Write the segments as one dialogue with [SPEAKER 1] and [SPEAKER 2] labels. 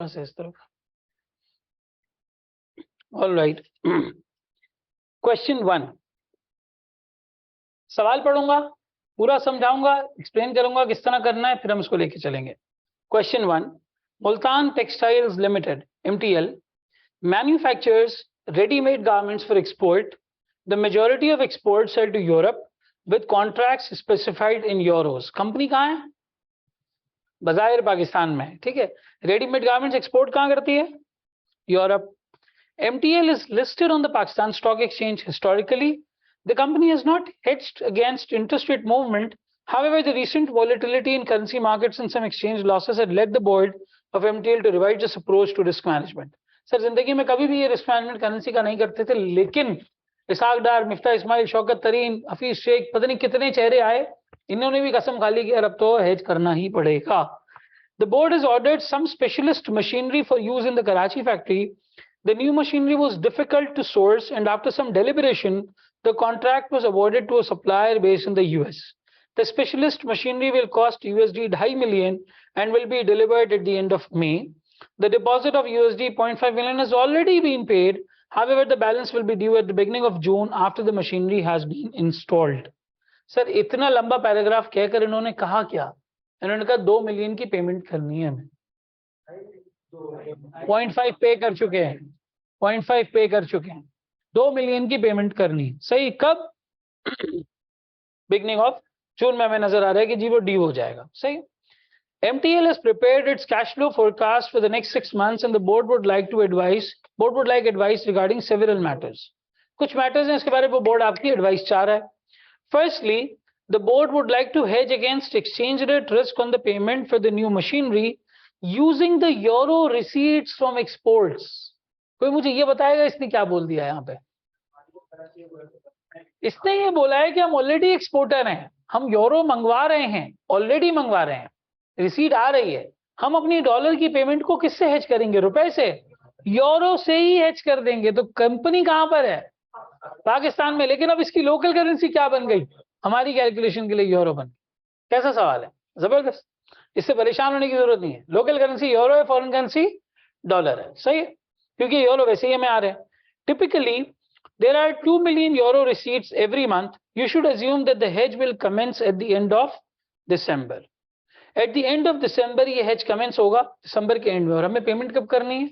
[SPEAKER 1] बस इस तरफ। ऑलराइट, क्वेश्चन 1, सवाल पढ़ूंगा, पूरा समझाऊंगा, एक्सप्लेन करूंगा किस तरह करना है, फिर हम इसको लेके चलेंगे। Question 1, Multan textiles limited MTL manufactures ready-made garments for export. The majority of exports are to Europe with contracts specified in euros. Company कहाँ है? बजायर पाकिस्तान में, ठीक है। रेडीमेड गारमेंट्स एक्सपोर्ट कहाँ करती है? Europe. MTL is listed on the Pakistan Stock Exchange. Historically, the company has not hedged against interest rate movement. However, the recent volatility in currency markets and some exchange losses had led the board of MTL to revise this approach to risk management. Sir जिंदगी में कभी भी ये risk management currency का नहीं करते थे, लेकिन इसाक डार, मिफ्ता इस्माइल, शौकत तरीन, हफीज शेख, पता नहीं कितने चेहरे आए, इन्होंने भी कसम खा ली कि अब तो हेज करना ही पड़ेगा। The board has ordered some specialist machinery for use in the Karachi factory. The new machinery was difficult to source, and after some deliberation, the contract was awarded to a supplier based in the US. The specialist machinery will cost $2.5 million and will be delivered at the end of May. The deposit of $0.5 million has already been paid. However, the balance will be due at the beginning of June after the machinery has been installed. Sir इतना लंबा paragraph कहकर इन्होंने कहा क्या? इन्होंने कहा 2 million की payment करनी है, हमें 0.5 पे कर चुके हैं, 0.5 पे कर चुके हैं, 2 मिलियन की पेमेंट करनी। सही कब? बिगनिंग ऑफ जून में हमें नजर आ रहा है कि जी वो ड्यू हो जाएगा। सही। MTL has prepared its cash flow forecast for the next 6 months and the board would like advice regarding several matters. कुछ matters हैं, इसके बारे में board आपकी advice चाह रहा है। Firstly, the board would like to hedge against exchange rate risk on the payment for the new machinery using the euro receipts from exports. कोई मुझे ये बताएगा इसने क्या बोल दिया यहाँ पे? इसने ये बोला है कि हम ऑलरेडी एक्सपोर्टर हैं, हम यूरो मंगवा रहे हैं, ऑलरेडी मंगवा रहे हैं, रिसीट आ रही है, हम अपनी डॉलर की पेमेंट को किससे हेज करेंगे? रुपए से, यूरो से ही हेज कर देंगे। तो कंपनी कहां पर है? पाकिस्तान में। लेकिन अब इसकी लोकल करेंसी क्या बन गई? हमारी कैलकुलेशन के लिए यूरो बन गई। कैसा सवाल है? जबरदस्त। इससे परेशान होने की जरूरत नहीं है। लोकल करेंसी यूरो है, फॉरेन करेंसी डॉलर है। सही है, क्योंकि यूरो वैसे ही हमें आ रहे हैं। Typically there are 2 million euro receipts every month. You should assume that the hedge will commence at the end of December. At the end of December ये hedge commence होगा, दिसंबर के एंड में। और हमें पेमेंट कब करनी है?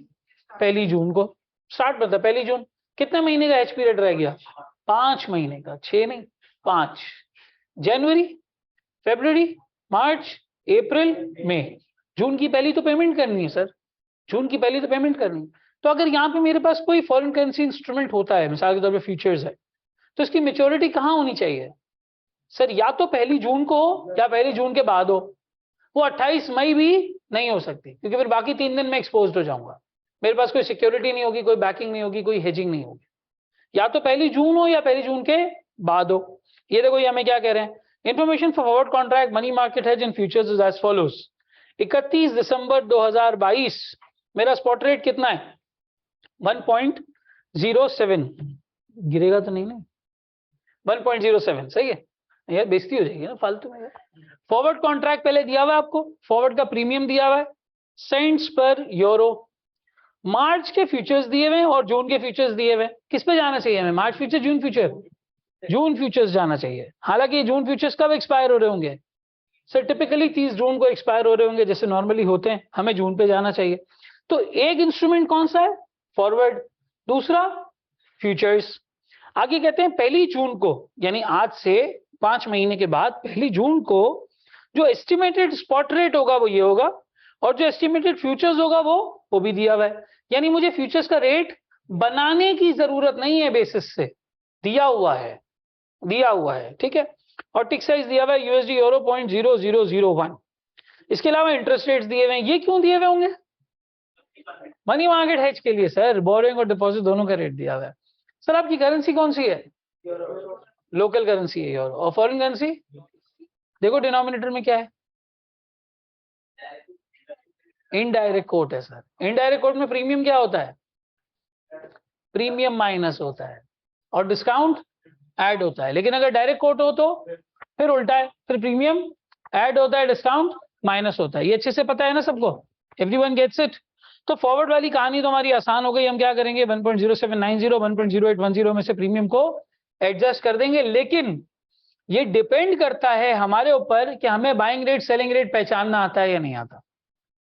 [SPEAKER 1] 1 जून को। स्टार्ट पता 1 जून। कितने महीने का hedge पीरियड रह गया? 5 महीने का, 6 नहीं 5। जनवरी, फरवरी, मार्च, अप्रैल, मई। जून की पहली तो पेमेंट करनी है सर, जून की पहली तो पेमेंट करनी है। तो अगर यहाँ पे मेरे पास कोई फॉरेन करेंसी इंस्ट्रूमेंट होता है, मिसाल के तौर पे फ्यूचर्स है, तो इसकी मेच्योरिटी कहाँ होनी चाहिए सर? या तो 1 जून को हो या 1 जून के बाद हो। वो 28 मई भी नहीं हो सकती, क्योंकि फिर बाकी 3 दिन में एक्सपोज हो जाऊंगा, मेरे पास कोई सिक्योरिटी नहीं होगी, कोई बैकिंग नहीं होगी, कोई हेजिंग नहीं होगी। या तो 1 जून हो या 1 जून के बाद हो। ये देखो ये हमें क्या कह रहे हैं? Information for forward contract money market hedge in futures is as follows. 31 दिसंबर 2022 मेरा स्पॉट रेट कितना है? 1.07। गिरेगा तो नहीं ना? 1.07। सही है यार, बेइज्जती हो जाएगी ना फालतू में। फॉरवर्ड कॉन्ट्रैक्ट पहले दिया हुआ है आपको, फॉरवर्ड का प्रीमियम दिया हुआ है सेंट्स पर यूरो। मार्च के फ्यूचर्स दिए हुए और जून के फ्यूचर्स दिए हुए। किस पे जाना चाहिए हमें? मार्च फ्यूचर, जून फ्यूचर? जून फ्यूचर्स जाना चाहिए। हालांकि जून फ्यूचर्स कब एक्सपायर हो रहे होंगे सर? टिपिकली 30 जून को एक्सपायर हो रहे होंगे, जैसे नॉर्मली होते हैं। हमें जून पे जाना चाहिए। तो एक इंस्ट्रूमेंट कौन सा है? फॉरवर्ड। दूसरा फ्यूचर्स। आगे कहते हैं 1 जून को, यानी आज से 5 महीने के बाद 1 जून को जो एस्टिमेटेड स्पॉट रेट होगा वो ये होगा, और जो एस्टिमेटेड फ्यूचर्स होगा वो भी दिया हुआ है। यानी मुझे फ्यूचर्स का रेट बनाने की जरूरत नहीं है, बेसिस से दिया हुआ है। ठीक है। और टिक साइज दिया हुआ है USD यूरो 0.0001। इसके अलावा इंटरेस्ट रेट्स दिए हुए हैं। ये क्यों दिए हुए होंगे? मनी मार्केट हेज के लिए सर। बोरोइंग और डिपॉजिट दोनों का रेट दिया हुआ है। सर आपकी करेंसी कौन सी है? लोकल करेंसी है यूरो। और फॉरेन करेंसी देखो डिनोमिनेटर में क्या है? इनडायरेक्ट कोट है सर। इनडायरेक्ट कोट में प्रीमियम क्या होता है? प्रीमियम माइनस होता है और डिस्काउंट ऐड होता है। लेकिन अगर डायरेक्ट कोट हो तो फिर उल्टा है, फिर प्रीमियम ऐड होता है, डिस्काउंट माइनस होता है। ये अच्छे से पता है ना सबको? Everyone gets it? तो फॉरवर्ड वाली कहानी तो हमारी आसान हो गई। हम क्या करेंगे, 1.0790 1.0810 में से प्रीमियम को एडजस्ट कर देंगे। लेकिन ये डिपेंड करता है हमारे ऊपर कि हमें बाइंग रेट सेलिंग रेट पहचानना आता है या नहीं आता।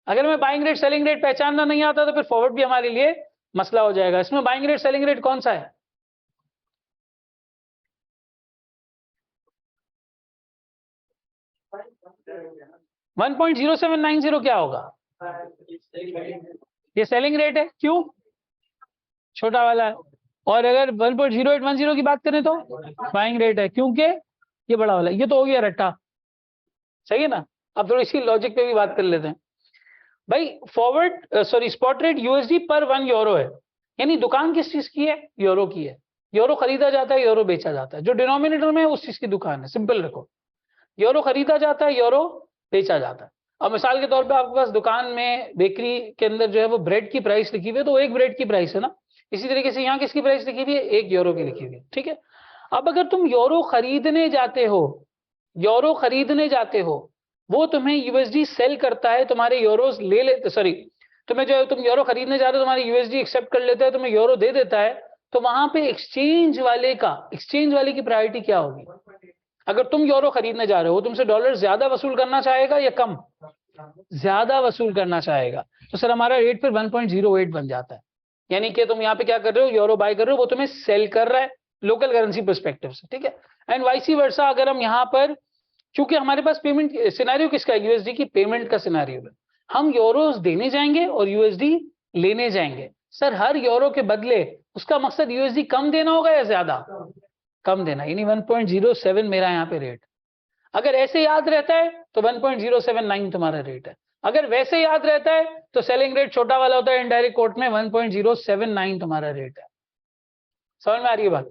[SPEAKER 1] अगर हमें बाइंग रेट सेलिंग रेट पहचानना नहीं आता तो फिर फॉरवर्ड भी हमारे लिए मसला हो जाएगा। इसमें बाइंग रेट सेलिंग रेट कौन सा है? वन 1.0790 क्या होगा? ये सेलिंग रेट है, क्यों? छोटा वाला है। और अगर 1.0810 की बात करें तो बाइंग रेट है, क्योंकि ये बड़ा वाला है। ये तो हो गया रट्टा, सही है ना। अब थोड़ी सी लॉजिक पे भी बात कर लेते हैं भाई। स्पॉट रेट यूएसडी पर 1 यूरो है, यानी दुकान किस चीज की है? यूरो की है। यूरो खरीदा जाता है, यूरो बेचा जाता है। जो डिनोमिनेटर में है उस चीज की दुकान है, सिंपल रखो। यूरो खरीदा जाता है, यूरो बेचा जाता है। अब मिसाल के तौर पे आपके पास दुकान में बेकरी के अंदर जो है वो ब्रेड की प्राइस लिखी हुई है, तो एक ब्रेड की प्राइस है ना। इसी तरीके से यहाँ किसकी प्राइस लिखी हुई है? 1 यूरो की लिखी हुई है, ठीक है। अब अगर तुम यूरो खरीदने जाते हो, यूरो खरीदने जाते हो, वो तुम्हें यूएसडी सेल करता है, तुम्हारे यूरोस ले लेते, सॉरी, तुम्हें जो है तुम यूरो खरीदने जा रहे हो, तुम्हारे यूएसडी एक्सेप्ट कर लेता है, तुम्हें यूरो दे देता है, तो वहां पे एक्सचेंज वाले की प्रायोरिटी क्या होगी? अगर तुम यूरो खरीदने जा रहे हो, तुमसे डॉलर ज्यादा वसूल करना चाहेगा या कम? ज्यादा वसूल करना चाहेगा। तो सर हमारा रेट फिर 1.08 बन जाता है। यानी कि तुम यहाँ पे क्या कर रहे हो, यूरो बाय कर रहे हो, वो तुम्हें सेल कर रहा है लोकल करेंसी परस्पेक्टिव से, ठीक है। एंड वाइसी वर्सा, अगर हम यहाँ पर, चूंकि हमारे पास पेमेंट सिनेरियो किसका है? यूएसडी की पेमेंट का सिनेरियो है। हम यूरोस देने जाएंगे और यूएसडी लेने जाएंगे। सर हर यूरो के बदले उसका मकसद यूएसडी कम देना होगा या ज्यादा? कम देना, यानी 1.07 मेरा यहाँ पे रेट। अगर ऐसे याद रहता है तो 1.079 तुम्हारा रेट है। अगर वैसे याद रहता है तो सेलिंग रेट छोटा वाला होता है, इनडायरेक्ट कोर्ट में 1.079 तुम्हारा रेट है। समझ में आ रही है बात?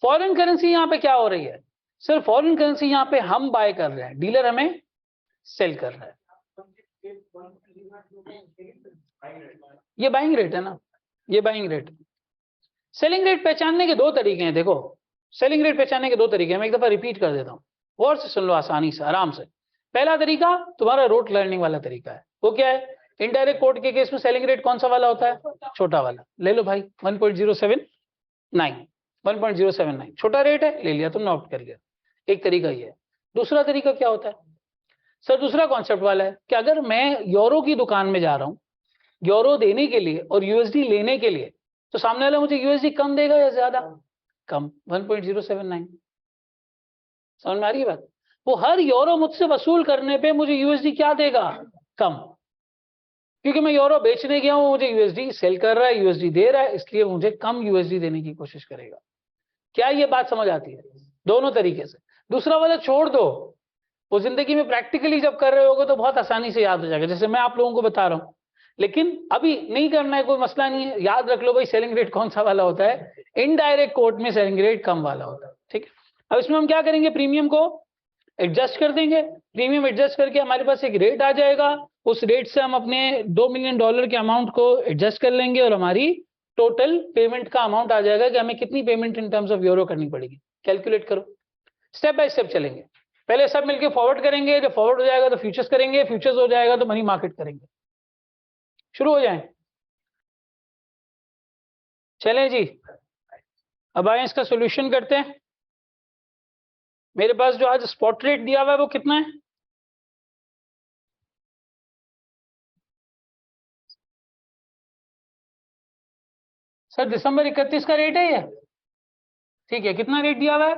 [SPEAKER 1] फॉरेन करेंसी यहाँ पे क्या हो रही है? सर फॉरेन करेंसी यहाँ पे हम बाय कर रहे हैं, डीलर हमें सेल कर रहा है। ये बाइंग रेट है ना, ये बाइंग रेट। सेलिंग रेट पहचानने के दो तरीके हैं। देखो, सेलिंग रेट पहचानने के दो तरीके हैं, मैं एक दफा रिपीट कर देता हूँ, और से सुन लो आसानी से, आराम से। पहला तरीका तुम्हारा रोट लर्निंग वाला तरीका है। वो क्या है? इनडायरेक्ट कोर्ट के केस में सेलिंग रेट कौन सा वाला होता है? छोटा वाला। ले लो भाई, 1.079 छोटा रेट है, ले लिया तुमने, नोट कर लिया। एक तरीका ये है। दूसरा तरीका क्या होता है? सर दूसरा कॉन्सेप्ट वाला है कि अगर मैं यूरो की दुकान में जा रहा हूं यूरो देने के लिए और यूएसडी लेने के लिए, तो सामने वाला मुझे यूएसडी कम देगा या ज्यादा? कम, 1.079। समझ में आ रही है बात? वो हर यूरो मुझसे वसूल करने पे मुझे यूएसडी क्या देगा? कम। क्योंकि मैं यूरो बेचने गया हूं, मुझे यूएसडी सेल कर रहा है, यूएसडी दे रहा है, इसलिए मुझे कम यूएसडी देने की कोशिश करेगा। क्या ये बात समझ आती है? दोनों तरीके से। दूसरा वाला छोड़ दो, वो जिंदगी में प्रैक्टिकली जब कर रहे होगे तो बहुत आसानी से याद हो जाएगा, जैसे मैं आप लोगों को बता रहा हूं। लेकिन अभी नहीं करना है, कोई मसला नहीं है। याद रख लो भाई, सेलिंग रेट कौन सा वाला होता है? इनडायरेक्ट कोर्ट में सेलिंग रेट कम वाला होता है, ठीक है। अब इसमें हम क्या करेंगे? प्रीमियम को एडजस्ट कर देंगे। प्रीमियम एडजस्ट करके हमारे पास एक रेट आ जाएगा, उस रेट से हम अपने $2 मिलियन के अमाउंट को एडजस्ट कर लेंगे और हमारी टोटल पेमेंट का अमाउंट आ जाएगा कि हमें कितनी payment in terms of euro करनी पड़ेगी। कैलकुलेट करो, स्टेप बाय स्टेप चलेंगे। पहले सब मिलके फॉरवर्ड करेंगे, जब फॉरवर्ड हो जाएगा तो फ्यूचर्स करेंगे, फ्यूचर्स हो जाएगा तो मनी मार्केट करेंगे। शुरू हो जाए, चलें जी। अब आए इसका सॉल्यूशन करते हैं। मेरे पास जो आज स्पॉट रेट दिया हुआ है वो कितना है? सर दिसंबर 31 का रेट है ये, ठीक है। कितना रेट दिया हुआ है?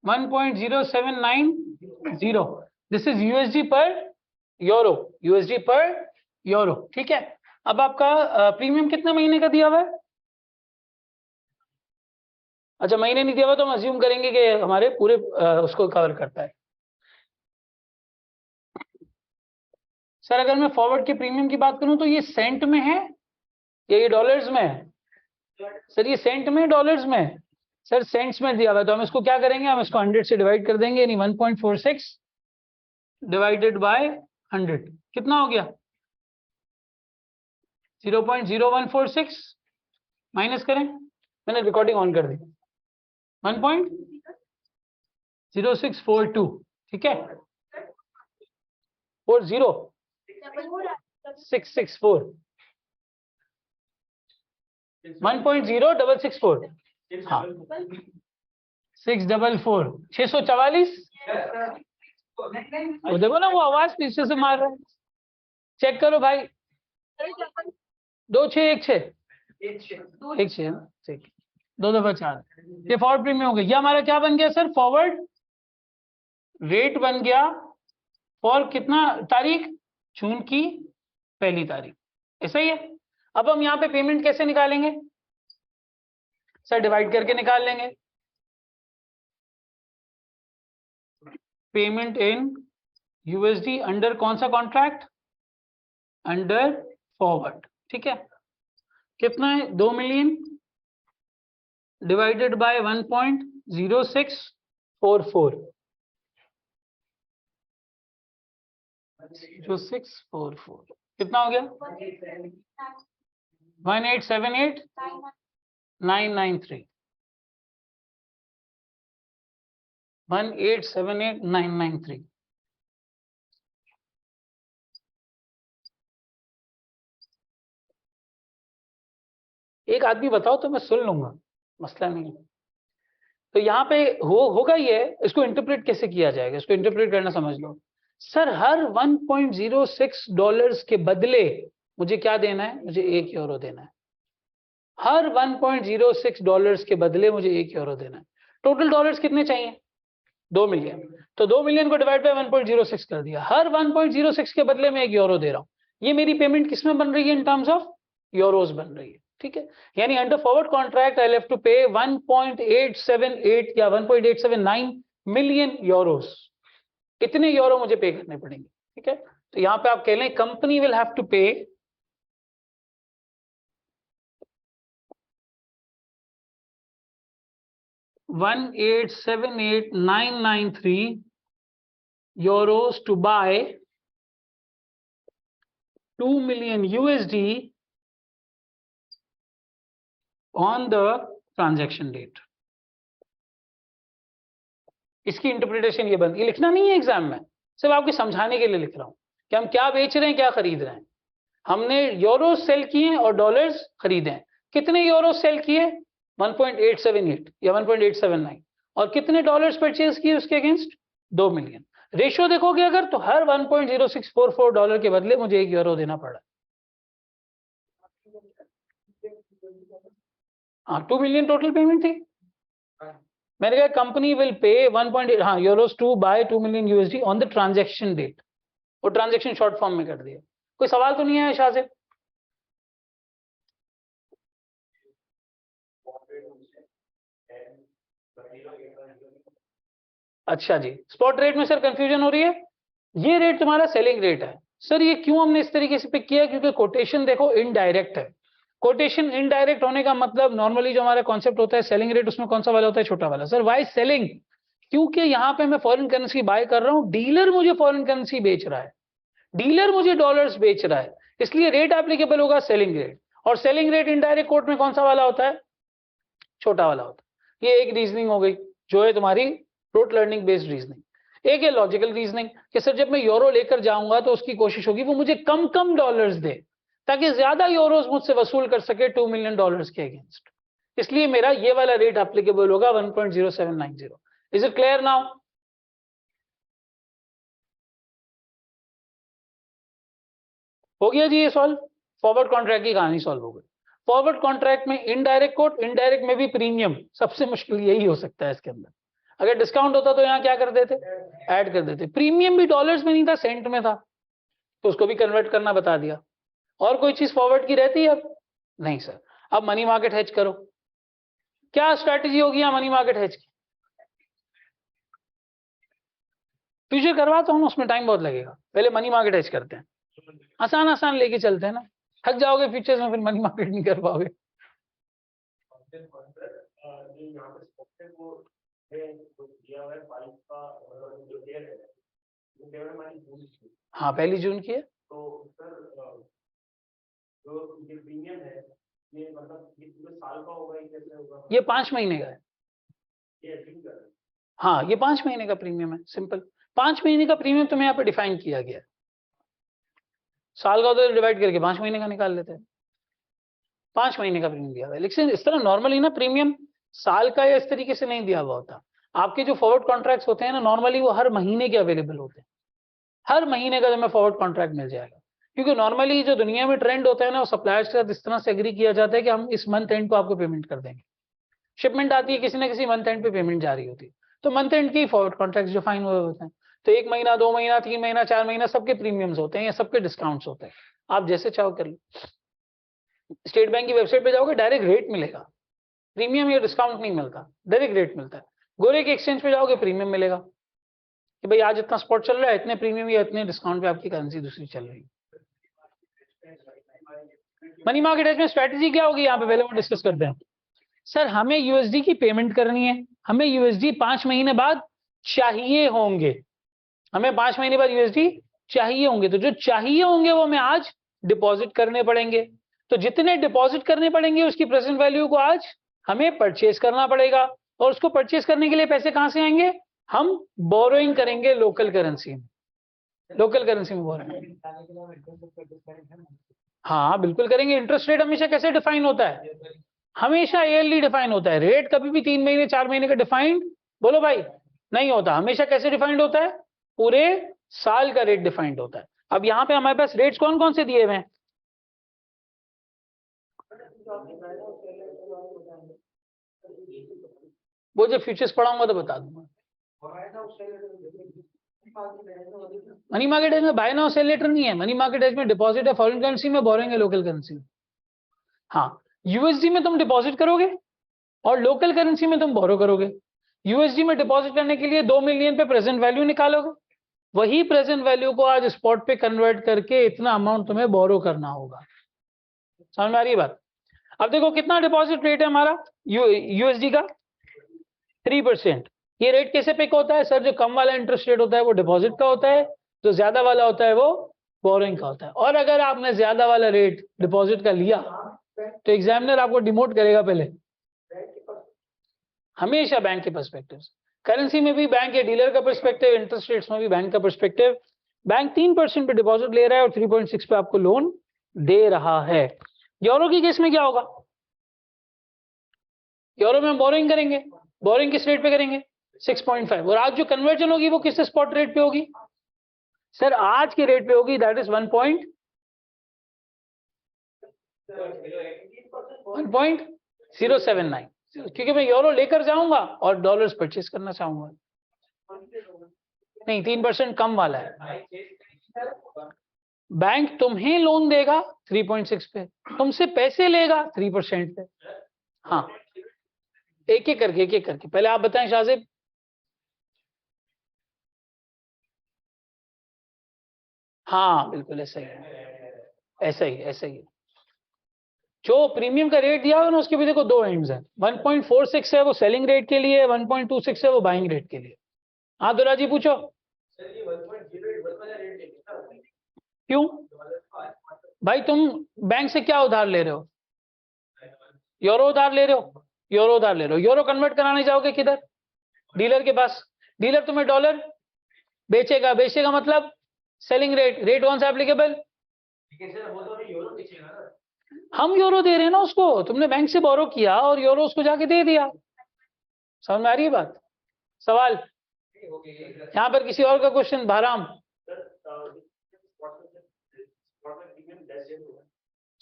[SPEAKER 1] 1.0790। दिस इज यूएसडी पर यूरो, यूएसडी पर यूरो, ठीक है। अब आपका प्रीमियम कितना महीने का दिया हुआ है? अच्छा, महीने नहीं दिया हुआ तो हम अज्यूम करेंगे कि हमारे पूरे उसको कवर करता है। सर अगर मैं फॉरवर्ड के प्रीमियम की बात करूं तो ये सेंट में है या ये डॉलर्स में है? सर ये सेंट में, डॉलर्स में? सर सेंट्स में दिया हुआ है, तो हम इसको क्या करेंगे? हम इसको 100 से डिवाइड कर देंगे, यानी 1.46 डिवाइडेड बाय 100 कितना हो गया? 0.0146 माइनस करें, मैंने रिकॉर्डिंग ऑन कर दी, 1.0642, ठीक है। 40 664 1.0664 हाँ 644 644 वो देखो ना, वो आवाज पीछे से मार रहा है, चेक करो भाई। 2616 ठीक, 2 4 ये फॉरवर्ड प्रीमियम हो गया। ये हमारा क्या बन गया सर, फॉरवर्ड रेट बन गया फॉर कितना तारीख, जून की 1 तारीख, ऐसा ही है। अब हम यहाँ पे पेमेंट कैसे निकालेंगे सर, डिवाइड करके निकाल लेंगे। पेमेंट इन यूएसडी अंडर कौन सा कॉन्ट्रैक्ट, अंडर फॉरवर्ड, ठीक है। कितना है 2 मिलियन डिवाइडेड बाय 1.0644 0644 कितना हो गया 1878993 1878993। एक आदमी बताओ तो मैं सुन लूंगा, मसला नहीं है। तो यहाँ पे होगा ये, इसको इंटरप्रेट कैसे किया जाएगा, इसको इंटरप्रेट करना समझ लो। सर हर 1.06 डॉलर्स के बदले मुझे क्या देना है, मुझे 1 यूरो देना है। हर 1.06 डॉलर्स के बदले मुझे 1 यूरो देना है। टोटल डॉलर्स कितने चाहिए 2 मिलियन, तो 2 मिलियन को डिवाइड बाय 1.06 कर दिया। हर 1.06 के बदले में 1 यूरो दे रहा हूँ। ये मेरी पेमेंट किस में बन रही है, इन टर्म्स ऑफ यूरोस बन रही है, ठीक है। यानी under forward contract I have to pay 1.878 या 1.879 मिलियन यूरोस। इतने यूरो मुझे पे करने पड़ेंगे, ठीक है। तो यहाँ पे आप कह लें कंपनी विल हैव टू पे 1,878,993 euros to buy 2 million USD on the transaction date. इसकी इंटरप्रिटेशन ये बनती है, लिखना नहीं है एग्जाम में, सिर्फ आपको समझाने के लिए लिख रहा हूं कि हम क्या बेच रहे हैं, क्या खरीद रहे हैं। हमने यूरो सेल किए और डॉलर्स खरीदे हैं। कितने यूरो सेल किए 1.878 या 1.879, और कितने डॉलर्स परचेज किए उसके अगेंस्ट 2 मिलियन। रेशियो देखोगे अगर तो हर 1.0644 डॉलर के बदले मुझे 1 यूरो देना पड़ा। हाँ 2 मिलियन टोटल पेमेंट थी। मैंने कहा कंपनी विल पे 1.8 हाँ euros to buy 2 million USD on the transaction date. वो ट्रांजैक्शन शॉर्ट फॉर्म में कर दिया। कोई सवाल तो नहीं है शाह से? अच्छा जी, स्पॉट रेट में सर कंफ्यूजन हो रही है। ये रेट तुम्हारा सेलिंग रेट है सर। ये क्यों हमने इस तरीके से पिक किया, क्योंकि कोटेशन देखो इनडायरेक्ट है। कोटेशन इनडायरेक्ट होने का मतलब नॉर्मली जो हमारा कॉन्सेप्ट होता है सेलिंग रेट, उसमें कौन सा वाला होता है, छोटा वाला। सर वाई सेलिंग, क्योंकि यहाँ पे मैं फॉरेन करेंसी बाय कर रहा हूँ, डीलर मुझे फॉरेन करेंसी बेच रहा है, डीलर मुझे डॉलर्स बेच रहा है, इसलिए रेट एप्लीकेबल होगा सेलिंग रेट। और सेलिंग रेट इनडायरेक्ट कोट में कौन सा वाला होता है, छोटा वाला होता है। ये एक रीजनिंग हो गई जो है तुम्हारी रोट लर्निंग बेस्ड रीजनिंग। एक है लॉजिकल रीजनिंग कि सर जब मैं यूरो लेकर जाऊंगा तो उसकी कोशिश होगी वो मुझे कम कम डॉलर्स दे ताकि ज्यादा यूरोस मुझसे वसूल कर सके 2 मिलियन डॉलर्स के अगेंस्ट। इसलिए मेरा ये वाला रेट एप्लीकेबल होगा 1.0790। Is it clear now? हो गया जी ये सॉल्व। फॉरवर्ड कॉन्ट्रैक्ट की कहानी सॉल्व हो गई। फॉरवर्ड कॉन्ट्रैक्ट में इनडायरेक्ट कोट, इनडायरेक्ट में भी प्रीमियम, सबसे मुश्किल यही हो सकता है इसके अंदर। अगर डिस्काउंट होता तो यहाँ क्या कर देते, ऐड कर देते। प्रीमियम भी डॉलर्स में नहीं था, सेंट में था, तो उसको भी कन्वर्ट करना बता दिया। और कोई चीज फॉरवर्ड की रहती है अब? नहीं सर। अब मनी मार्केट हेज करो। क्या स्ट्रैटेजी होगी यहाँ मनी मार्केट हेज की? फ्यूचर करवाता हूँ, उसमें टाइम बहुत लगेगा, पहले मनी मार्केट हेज करते हैं। आसान आसान लेके चलते हैं ना, थक जाओगे फ्यूचर्स में, फिर मनी मार्केट नहीं कर पाओगे। हाँ 1 जून की है। तो सर जो ये प्रीमियम है ये मतलब ये पूरे साल का होगा, ये कैसे होगा? ये 5 महीने का है। हाँ ये 5 महीने का प्रीमियम है, सिंपल 5 महीने का प्रीमियम तुम्हें यहाँ पे डिफाइन किया गया है। साल का होता है डिवाइड करके 5 महीने का निकाल लेते हैं, 5 महीने का प्रीमियम दिया हुआ है। लेकिन इस तरह नॉर्मली ना प्रीमियम साल का या इस तरीके से नहीं दिया हुआ होता। आपके जो फॉरवर्ड कॉन्ट्रैक्ट्स होते हैं ना, नॉर्मली वो हर महीने के अवेलेबल होते हैं, हर महीने का तुम्हें फॉरवर्ड कॉन्ट्रैक्ट मिल जाएगा। क्योंकि नॉर्मली जो दुनिया में ट्रेंड होता है ना, वो सप्लायर्स के साथ इस तरह से एग्री किया जाता है कि हम इस मंथ एंड को आपको पेमेंट कर देंगे। शिपमेंट आती है किसी ना किसी मंथ एंड पे पेमेंट जारी होती है, तो मंथ एंड के फॉरवर्ड कॉन्ट्रैक्ट जो फाइन हुए होते हैं। तो 1 महीना, 2 महीना, 3 महीना, 4 महीना सबके प्रीमियम्स होते हैं या सबके डिस्काउंट्स होते हैं। आप जैसे चाहो कर लो। स्टेट बैंक की वेबसाइट पे जाओगे डायरेक्ट रेट मिलेगा, प्रीमियम या डिस्काउंट नहीं मिलता, डायरेक्ट रेट मिलता है। गोरे के एक्सचेंज पे जाओगे प्रीमियम मिलेगा कि भाई आज इतना स्पॉट चल रहा है, इतने प्रीमियम या इतने डिस्काउंट पे आपकी करेंसी दूसरी चल रही है। मनी मार्केट हेज में स्ट्रेटजी क्या होगी यहाँ पे पहले वो डिस्कस करते हैं। सर हमें यूएसडी की पेमेंट करनी है, हमें यूएसडी 5 महीने बाद चाहिए होंगे, हमें 5 महीने बाद यूएसडी चाहिए होंगे। तो जो चाहिए होंगे वो हमें आज डिपॉजिट करने पड़ेंगे। तो जितने डिपॉजिट करने पड़ेंगे उसकी प्रेजेंट वैल्यू को आज हमें परचेज करना पड़ेगा, और उसको परचेज करने के लिए पैसे कहां से आएंगे, हम बोरोइंग करेंगे लोकल करेंसी में, लोकल करेंसी में बोरोइंग। हाँ बिल्कुल करेंगे। इंटरेस्ट रेट हमेशा कैसे डिफाइन होता है, हमेशा ईयरली डिफाइन होता है। रेट कभी भी 3 महीने 4 महीने का डिफाइंड बोलो भाई नहीं होता, हमेशा कैसे डिफाइंड होता है, पूरे साल का रेट डिफाइंड होता है। अब यहाँ पे हमारे पास रेट्स कौन कौन से दिए हुए हैं, वो जब फ्यूचर्स पढ़ाऊंगा तो बता दूंगा। मनी मार्केट एज में बाय नाउ सेल लेटर नहीं है, मनी मार्केट एज में डिपॉजिट है फॉरेन करेंसी में, बोरोइंग है लोकल करेंसी में। हाँ यूएसडी में तुम डिपॉजिट करोगे और लोकल करेंसी में तुम बोरो करोगे। यूएसडी में डिपॉजिट करने के लिए 2 मिलियन पे प्रेजेंट वैल्यू निकालोगे, वही प्रेजेंट वैल्यू को आज स्पॉट पे कन्वर्ट करके इतना अमाउंट तुम्हें बोरो करना होगा। समझ में आ रही है बात। अब देखो कितना डिपॉजिट रेट है हमारा यूएसडी का, 3%। ये रेट कैसे पिक होता है सर, जो कम वाला इंटरेस्ट रेट होता है वो डिपॉजिट का होता है, जो ज्यादा वाला होता है वो बोरोइंग का होता है। और अगर आपने ज्यादा वाला रेट डिपॉजिट का लिया तो एग्जामिनर आपको डिमोट करेगा पहले, हमेशा बैंक के पर्सपेक्टिव से। करेंसी में भी बैंक या डीलर का पर्सपेक्टिव, इंटरेस्ट रेट्स में भी बैंक का पर्सपेक्टिव। बैंक 3% पे डिपॉजिट ले रहा है और 3.6 पे आपको लोन दे रहा है। यूरो की केस में क्या होगा, यूरो में हम बोरोइंग करेंगे, बोरोइंग किस रेट पे करेंगे 6.5, और आज जो कन्वर्जन होगी वो किस स्पॉट रेट पे होगी सर, आज के रेट पे होगी, दैट इज 1.079, क्योंकि मैं यूरो लेकर जाऊंगा और डॉलर्स परचेस करना चाहूंगा। नहीं 3% कम वाला है, बैंक तुम्हें लोन देगा 3.6 पे, तुमसे पैसे लेगा 3% पे। हाँ एक एक करके पहले आप बताएं शाहजेब। हाँ बिल्कुल ऐसा ही है, ऐसा ही है। जो प्रीमियम का रेट दिया हुआ ना उसके भी देखो 2 एंड्स हैं, 1.46 है वो सेलिंग रेट के लिए, 1.26 है वो बाइंग रेट के लिए। हाँ दुला जी पूछो। क्यों भाई, तुम बैंक से क्या उधार ले रहे हो, यूरो उधार ले रहे हो, यूरो उधार ले रहे हो, यूरो कन्वर्ट कराने जाओगे किधर, डीलर के पास। डीलर तुम्हें डॉलर बेचेगा, बेचेगा मतलब सेलिंग रेट, रेट कौन सा एप्लीकेबल, हम यूरो दे रहे हैं ना उसको, तुमने बैंक से बोरो किया और यूरो उसको जाके दे दिया। समझ में आ रही है बात। सवाल यहाँ पर किसी और का क्वेश्चन, भाराम।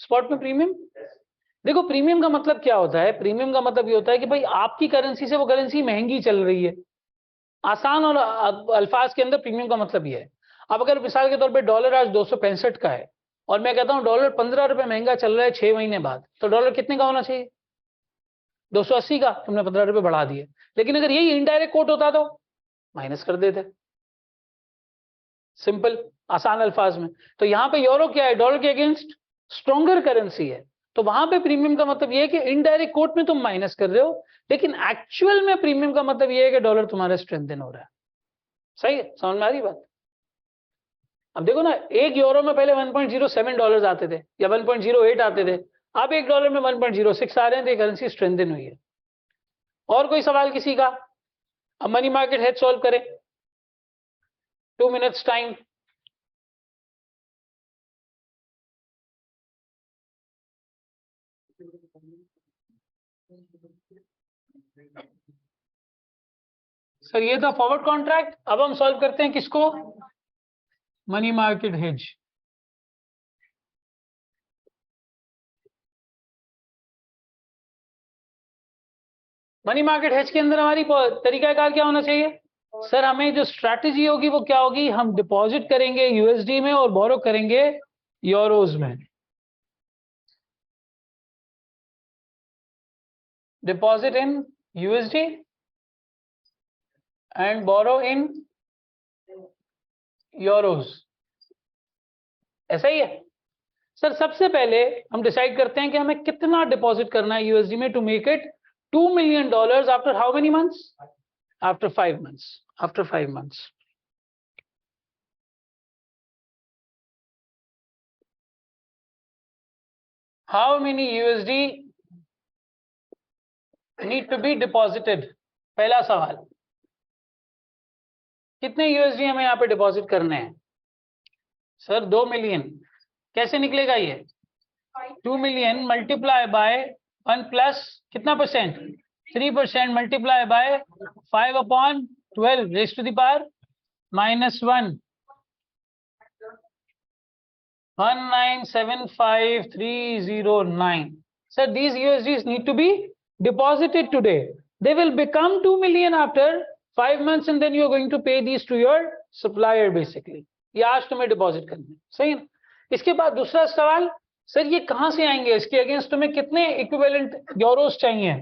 [SPEAKER 1] स्पॉट में प्रीमियम, देखो प्रीमियम का मतलब क्या होता है, प्रीमियम का मतलब ये होता है कि भाई आपकी करेंसी से वो करेंसी महंगी चल रही है। आसान और अल्फाज के अंदर प्रीमियम का मतलब ये है। अब अगर मिसाल के तौर पे डॉलर आज 265 का है और मैं कहता हूं डॉलर 15 रुपए महंगा चल रहा है 6 महीने बाद, तो डॉलर कितने का होना चाहिए 280 का, तुमने 15 रुपए बढ़ा दिए। लेकिन अगर यही इनडायरेक्ट कोट होता तो माइनस कर देते, सिंपल आसान अल्फाज में। तो यहाँ पे यूरो क्या है, डॉलर के अगेंस्ट स्ट्रॉन्गर करेंसी है, तो वहां पे प्रीमियम का मतलब ये है कि इनडायरेक्ट कोट में तुम माइनस कर रहे हो, लेकिन एक्चुअल में प्रीमियम का मतलब ये है कि डॉलर तुम्हारा स्ट्रेंथन हो रहा है। सही है, समझ में आ रही बात। अब देखो ना, एक यूरो में पहले 1.07 डॉलर आते थे या 1.08 आते थे, अब एक डॉलर में 1.06 आ रहे हैं, तो करेंसी स्ट्रेंथन हुई है। और कोई सवाल किसी का, अब मनी मार्केट हेड सॉल्व करें, 2 मिनट्स टाइम। सर ये था फॉरवर्ड कॉन्ट्रैक्ट। अब हम सॉल्व करते हैं किसको, money market hedge. Money market hedge के अंदर हमारी तरीकाकार क्या होना चाहिए सर, हमें जो स्ट्रैटेजी होगी वो क्या होगी, हम डिपॉजिट करेंगे यूएसडी में और बोरो करेंगे यूरोज में। Deposit in USD and borrow in euros, ऐसा ही है सर। सबसे पहले हम डिसाइड करते हैं कि हमें कितना डिपॉजिट करना है यूएसडी में to make it $2 million after how many months, after 5 months, after 5 months। How many USD need to be deposited? पहला सवाल, कितने यूएसडी हमें यहाँ पे डिपॉजिट करने हैं सर? 2 मिलियन। कैसे निकलेगा ये? 2 मिलियन मल्टीप्लाई बाय 1 प्लस कितना percent, 3% multiply by 5/12 raise to the power -1, 1975309। Sir, these USDs need to be deposited today. They will become 2 million after 5 months, and then you are going to pay these to your supplier basically. ये आज तुम्हें deposit करने, सही ना? इसके बाद दूसरा सवाल, सर ये कहां से आएंगे, इसके अगेंस्ट तुम्हें कितने इक्विवेलेंट यूरोस चाहिए?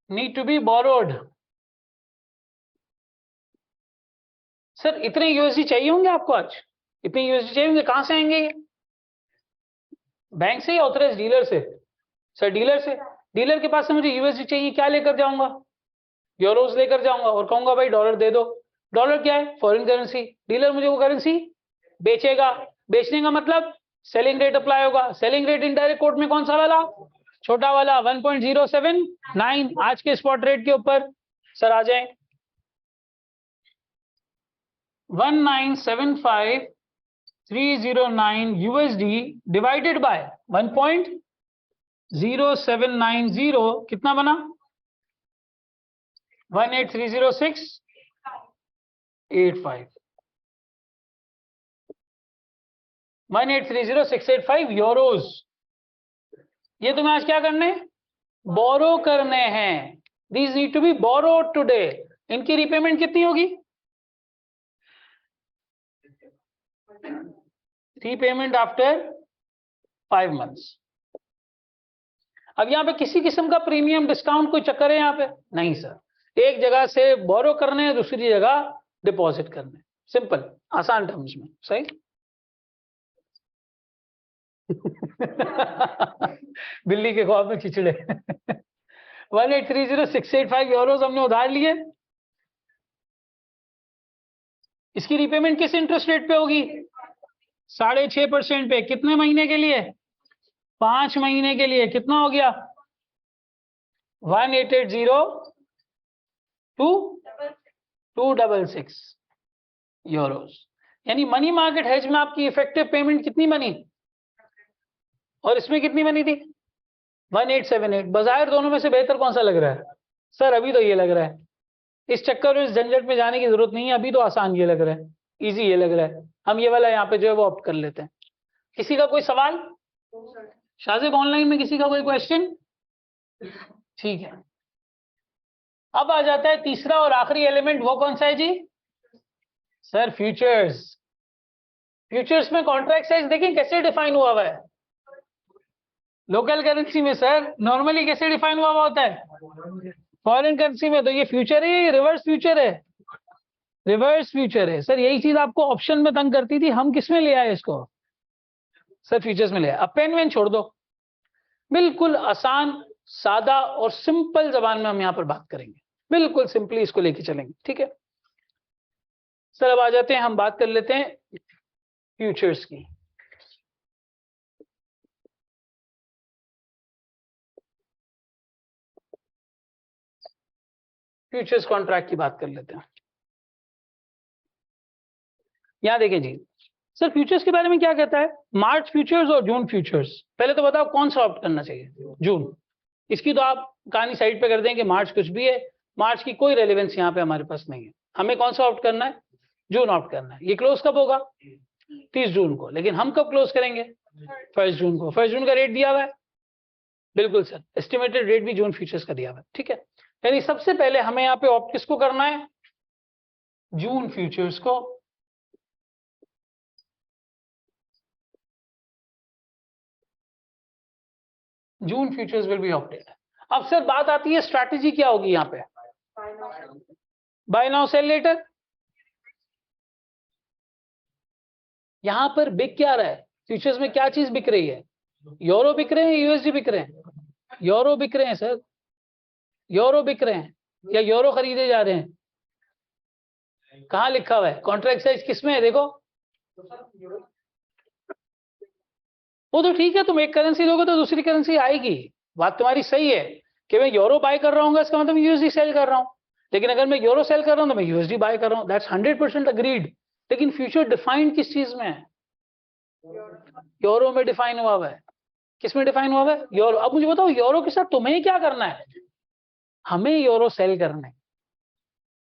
[SPEAKER 1] Need to be borrowed. Sir इतने यूएसडी चाहिए होंगे आपको आज, इतने यूएसडी चाहिए होंगे, कहां से आएंगे ये? बैंक से या ऑथराइज डीलर से? सर डीलर से। डीलर के पास से मुझे यूएसडी चाहिए, क्या लेकर जाऊंगा? यूरोज लेकर जाऊंगा और कहूंगा भाई डॉलर दे दो। डॉलर क्या है? Foreign currency. डीलर मुझे वो करेंसी बेचेगा। बेचने का मतलब सेलिंग रेट अप्लाई होगा। सेलिंग रेट इनडायरेक्ट कोर्ट में कौन सा वाला? छोटा वाला 1.079 आज के स्पॉट रेट के ऊपर। सर आ जाए 1975309 यूएसडी डिवाइडेड बाय 1.0790 कितना बना? 1830685 1830685 यूरोज। ये तुम्हें आज क्या करने? बोरो करने हैं। These need to be borrowed today. इनकी रिपेमेंट कितनी होगी? Repayment after 5 months। अब यहाँ पे किसी किस्म का प्रीमियम डिस्काउंट कोई चक्कर है यहाँ पे? नहीं सर, एक जगह से बोरो करने हैं, दूसरी जगह डिपॉजिट करने, सिंपल आसान टर्म्स में, सही। बिल्ली के ख्वाब में चिचड़े। 1830685 यूरोज हमने उधार लिए। इसकी रिपेमेंट किस इंटरेस्ट रेट पे होगी? 6.5% पे। कितने महीने के लिए? 5 महीने के लिए। कितना हो गया? 1880266 यूरोज। यानी मनी मार्केट हेज में आपकी इफेक्टिव पेमेंट कितनी बनी और इसमें कितनी बनी थी? 1878। बाजार दोनों में से बेहतर कौन सा लग रहा है सर? अभी तो ये लग रहा है। इस चक्कर में इस झंझट में जाने की जरूरत नहीं है, अभी तो आसान ये लग रहा है, इजी ये लग रहा है। हम ये वाला यहाँ पे जो है वो ऑप्ट कर लेते हैं। किसी का कोई सवाल? शाजिब ऑनलाइन में किसी का कोई क्वेश्चन? ठीक है, अब आ जाता है तीसरा और आखिरी एलिमेंट। वो कौन सा है जी? Sir futures. फ्यूचर्स में कॉन्ट्रैक्ट साइज देखें कैसे डिफाइन हुआ है। लोकल करेंसी में सर नॉर्मली कैसे डिफाइन हुआ होता है? फॉरेन करेंसी में। तो ये फ्यूचर है, ये रिवर्स फ्यूचर है। रिवर्स फ्यूचर है सर। यही चीज आपको ऑप्शन में तंग करती थी, हम किस में ले आए इसको? सर फ्यूचर्स में ले आए। अब पेन वेन छोड़ दो, बिल्कुल आसान सादा और सिंपल जबान में हम यहाँ पर बात करेंगे, बिल्कुल सिंपली इसको लेके चलेंगे, ठीक है सर। अब आ जाते हैं, हम बात कर लेते हैं फ्यूचर्स की। फ्यूचर्स कॉन्ट्रैक्ट की बात कर लेते हैं। यहाँ देखें जी सर, फ्यूचर्स के बारे में क्या कहता है, मार्च फ्यूचर्स और जून फ्यूचर्स। पहले तो बताओ कौन सा ऑप्ट करना चाहिए, जून। इसकी तो आप कहानी साइड पे कर दें कि मार्च कुछ भी है, मार्च की कोई रेलेवेंस यहाँ पे हमारे पास नहीं है। हमें कौन सा ऑप्ट करना है, जून ऑप्ट करना है। ये क्लोज कब होगा, 30 जून को, लेकिन हम कब क्लोज करेंगे, 1 जून को। 1 जून का रेट दिया हुआ है, बिल्कुल सर, एस्टिमेटेड रेट भी जून फ्यूचर्स का दिया हुआ है, ठीक है। यानी सबसे पहले हमें यहाँ पे ऑप्ट किसको करना है, जून फ्यूचर्स को। जून फ्यूचर्स विल बी ऑप्टेड। अब सर बात आती है स्ट्रैटेजी क्या होगी यहाँ पे, बाय नाउ सेल लेटर। यहां पर बिक क्या रहा है, फ्यूचर्स में क्या चीज बिक रही है, यूरो बिक रहे हैं, यूएसडी बिक रहे हैं, यूरो बिक रहे हैं सर, यूरो बिक रहे हैं या यूरो खरीदे जा रहे हैं। कहां लिखा हुआ है, कॉन्ट्रैक्ट साइज किसमें है, देखो। वो तो ठीक है, तुम एक करेंसी दोगे तो दूसरी करेंसी आएगी, बात तुम्हारी सही है कि मैं यूरो बाय कर रहा हूँ इसका मतलब यूएसडी सेल कर रहा हूँ। लेकिन अगर मैं यूरो सेल कर रहा हूँ तो मैं यूएसडी बाय कर रहा हूँ, दैट्स 100% अग्रीड। लेकिन फ्यूचर डिफाइंड किस चीज में है, यूरो में डिफाइन हुआ हुआ है। किस में डिफाइन हुआ हुआ है, यूरो। अब मुझे बताओ यूरो के साथ तुम्हें क्या करना है, हमें यूरो सेल करना है,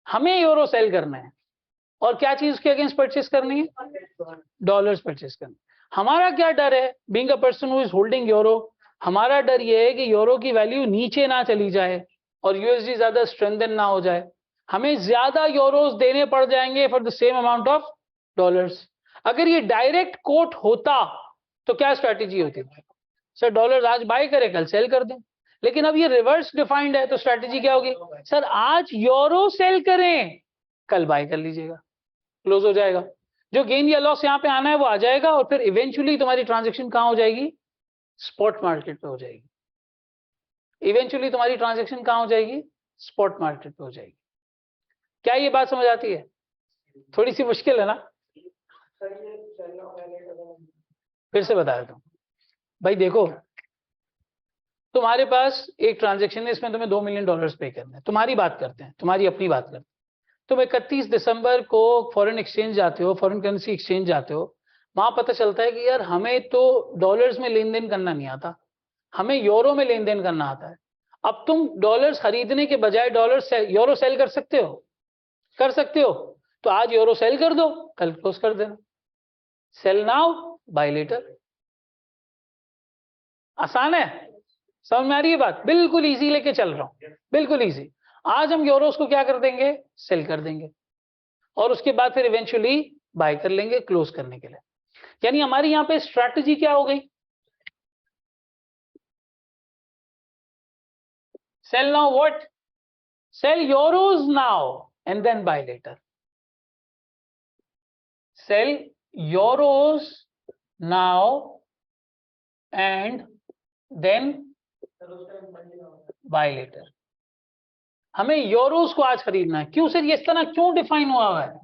[SPEAKER 1] हमें यूरो सेल करना है। और क्या चीज के अगेंस्ट परचेस करनी है, डॉलर्स परचेस करनी। हमारा क्या डर है, being a person who is holding euro, हमारा डर ये है कि यूरो की वैल्यू नीचे ना चली जाए और यूएसडी ज्यादा स्ट्रेंथन ना हो जाए, हमें ज्यादा यूरोस देने पड़ जाएंगे for the same amount of dollars. अगर ये डायरेक्ट कोट होता तो क्या स्ट्रैटेजी होती, सर डॉलर आज बाय करें कल सेल कर दें। लेकिन अब ये रिवर्स डिफाइंड है, तो स्ट्रैटेजी क्या होगी, सर आज यूरो सेल करें कल बाय कर लीजिएगा, क्लोज हो जाएगा। जो गेन या लॉस यहाँ पे आना है वो आ जाएगा और फिर इवेंचुअली तुम्हारी ट्रांजेक्शन कहाँ हो जाएगी, स्पॉट मार्केट पे हो जाएगी। इवेंचुअली तुम्हारी ट्रांजेक्शन कहाँ हो जाएगी, स्पॉट मार्केट पे हो जाएगी। क्या ये बात समझ आती है, थोड़ी सी मुश्किल है ना। फिर से बताया था भाई, देखो तुम्हारे पास एक ट्रांजेक्शन है, इसमें तुम्हें $2 मिलियन पे करना है। तुम्हारी बात करते हैं, तुम्हारी अपनी बात करते हैं। तुम 31 दिसंबर को फॉरेन एक्सचेंज जाते हो, फॉरेन करेंसी एक्सचेंज जाते हो, वहां पता चलता है कि यार हमें तो डॉलर्स में लेन देन करना नहीं आता, हमें यूरो में लेन देन करना आता है। अब तुम डॉलर्स खरीदने के बजाय यूरो सेल कर सकते हो, कर सकते हो। तो आज यूरो सेल कर दो, कल क्लोज कर देना, सेल नाउ बाय लेटर। आसान है, समझ में आ रही है बात, बिल्कुल इजी लेके चल रहा हूं, बिल्कुल इजी। आज हम यूरोस को क्या कर देंगे, सेल कर देंगे और उसके बाद फिर इवेंचुअली बाय कर लेंगे क्लोज करने के लिए। यानी हमारी यहाँ पे स्ट्रैटेजी क्या हो गई, sell now what, sell euros now and then buy later, sell euros now and then buy later. हमें यूरोस को आज खरीदना है। क्यों सर, ये इस तरह क्यों डिफाइन हुआ है,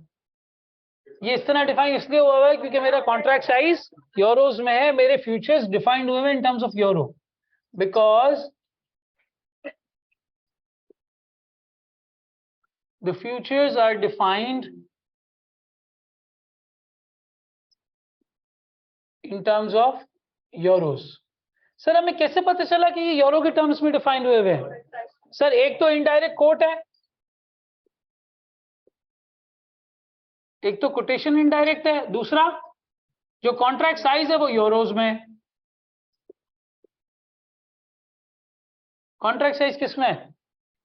[SPEAKER 1] ये इस तरह डिफाइन इसलिए हुआ है क्योंकि मेरा कॉन्ट्रैक्ट साइज यूरोस में है, मेरे फ्यूचर्स डिफाइंड हुए हैं in terms of euro, because the futures are defined in terms of euros. Sir हमें कैसे पता चला कि ये यूरो के टर्म्स में डिफाइंड हुए हैं, सर एक तो इनडायरेक्ट कोट है, एक तो कोटेशन इनडायरेक्ट है, दूसरा जो कॉन्ट्रैक्ट साइज है वो यूरोस में है। कॉन्ट्रैक्ट साइज किस में है,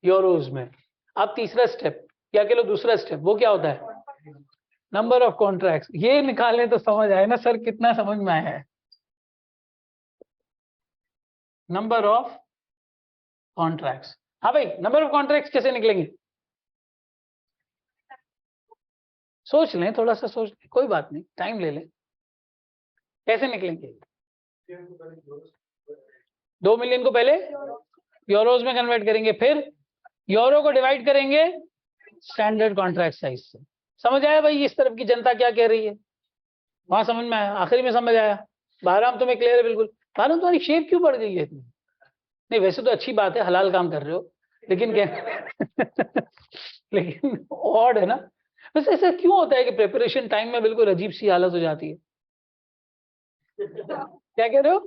[SPEAKER 1] यूरोस में। अब तीसरा स्टेप या कह लो दूसरा स्टेप, वो क्या होता है, नंबर ऑफ कॉन्ट्रैक्ट्स। ये निकालने तो समझ आए ना सर, कितना समझ में आया है, नंबर ऑफ कॉन्ट्रैक्ट्स। हाँ भाई, नंबर ऑफ कॉन्ट्रैक्ट्स कैसे निकलेंगे, सोच लें, थोड़ा सा सोच लें, कोई बात नहीं, टाइम ले लें। कैसे निकलेंगे, 2 मिलियन को पहले यूरोज में कन्वर्ट करेंगे, फिर यूरो को डिवाइड करेंगे स्टैंडर्ड कॉन्ट्रैक्ट साइज से। समझ आया भाई इस तरफ की जनता क्या कह रही है, वहां समझ में आया, आखिरी में समझ आया। बहराम तुम्हें क्लियर है बिल्कुल, बहराम तुम्हारी शेप क्यों बढ़ गई है इतनी, नहीं वैसे तो अच्छी बात है, हलाल काम कर रहे हो, लेकिन क्या लेकिन ऑड है ना, वैसे ऐसा क्यों होता है कि प्रिपरेशन टाइम में बिल्कुल अजीब सी हालत हो जाती है? क्या कह रहे हो?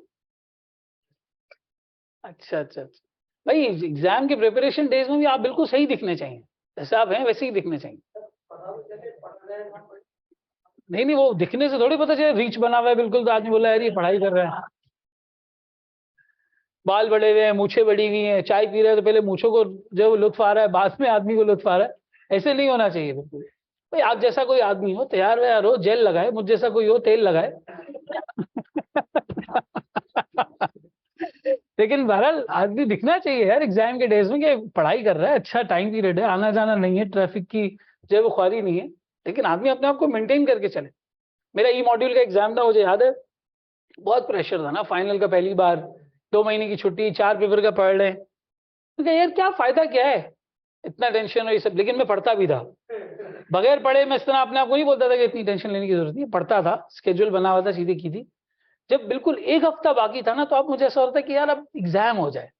[SPEAKER 1] अच्छा अच्छा अच्छा, भाई एग्जाम के प्रिपरेशन डेज में भी आप बिल्कुल सही दिखने चाहिए, जैसे आप हैं वैसे ही दिखने चाहिए। नहीं नहीं, वो दिखने से थोड़ी पता चले रीच बना हुआ है बिल्कुल, तो आदमी बोला यार ये पढ़ाई कर रहा है। बाल बड़े हुए हैं, मूछें बड़ी हुई हैं, चाय पी रहे हैं तो पहले मूछों को जो लुत्फ आ रहा है, बाद में आदमी को लुत्फ आ रहा है। ऐसे नहीं होना चाहिए बिल्कुल। भाई आप जैसा कोई आदमी हो, तैयार व्यार हो, जेल लगाए, मुझ जैसा कोई हो तेल लगाए। लेकिन बहरहाल आदमी दिखना चाहिए यार एग्जाम के डेज में कि पढ़ाई कर रहा है, अच्छा टाइम पीरियड है, आना जाना नहीं है, ट्रैफिक की जो है वो ख्वारी नहीं है, लेकिन आदमी अपने आप को मेंटेन करके चले। मेरा ई मॉड्यूल का एग्जाम था, मुझे याद है, बहुत प्रेशर था ना, फाइनल का पहली बार, 2 महीने की छुट्टी, 4 पेपर का पढ़ रहे हैं, तो यार क्या फायदा क्या है इतना टेंशन और ये सब। लेकिन मैं पढ़ता भी था, बगैर पढ़े मैं इस तरह अपने आप को नहीं बोलता था कि इतनी टेंशन लेने की जरूरत नहीं, पढ़ता था, स्केड्यूल बना हुआ था, चीजें की थी। जब बिल्कुल एक हफ्ता बाकी था ना, तो अब मुझे ऐसा होता है कि यार अब एग्जाम हो जाए,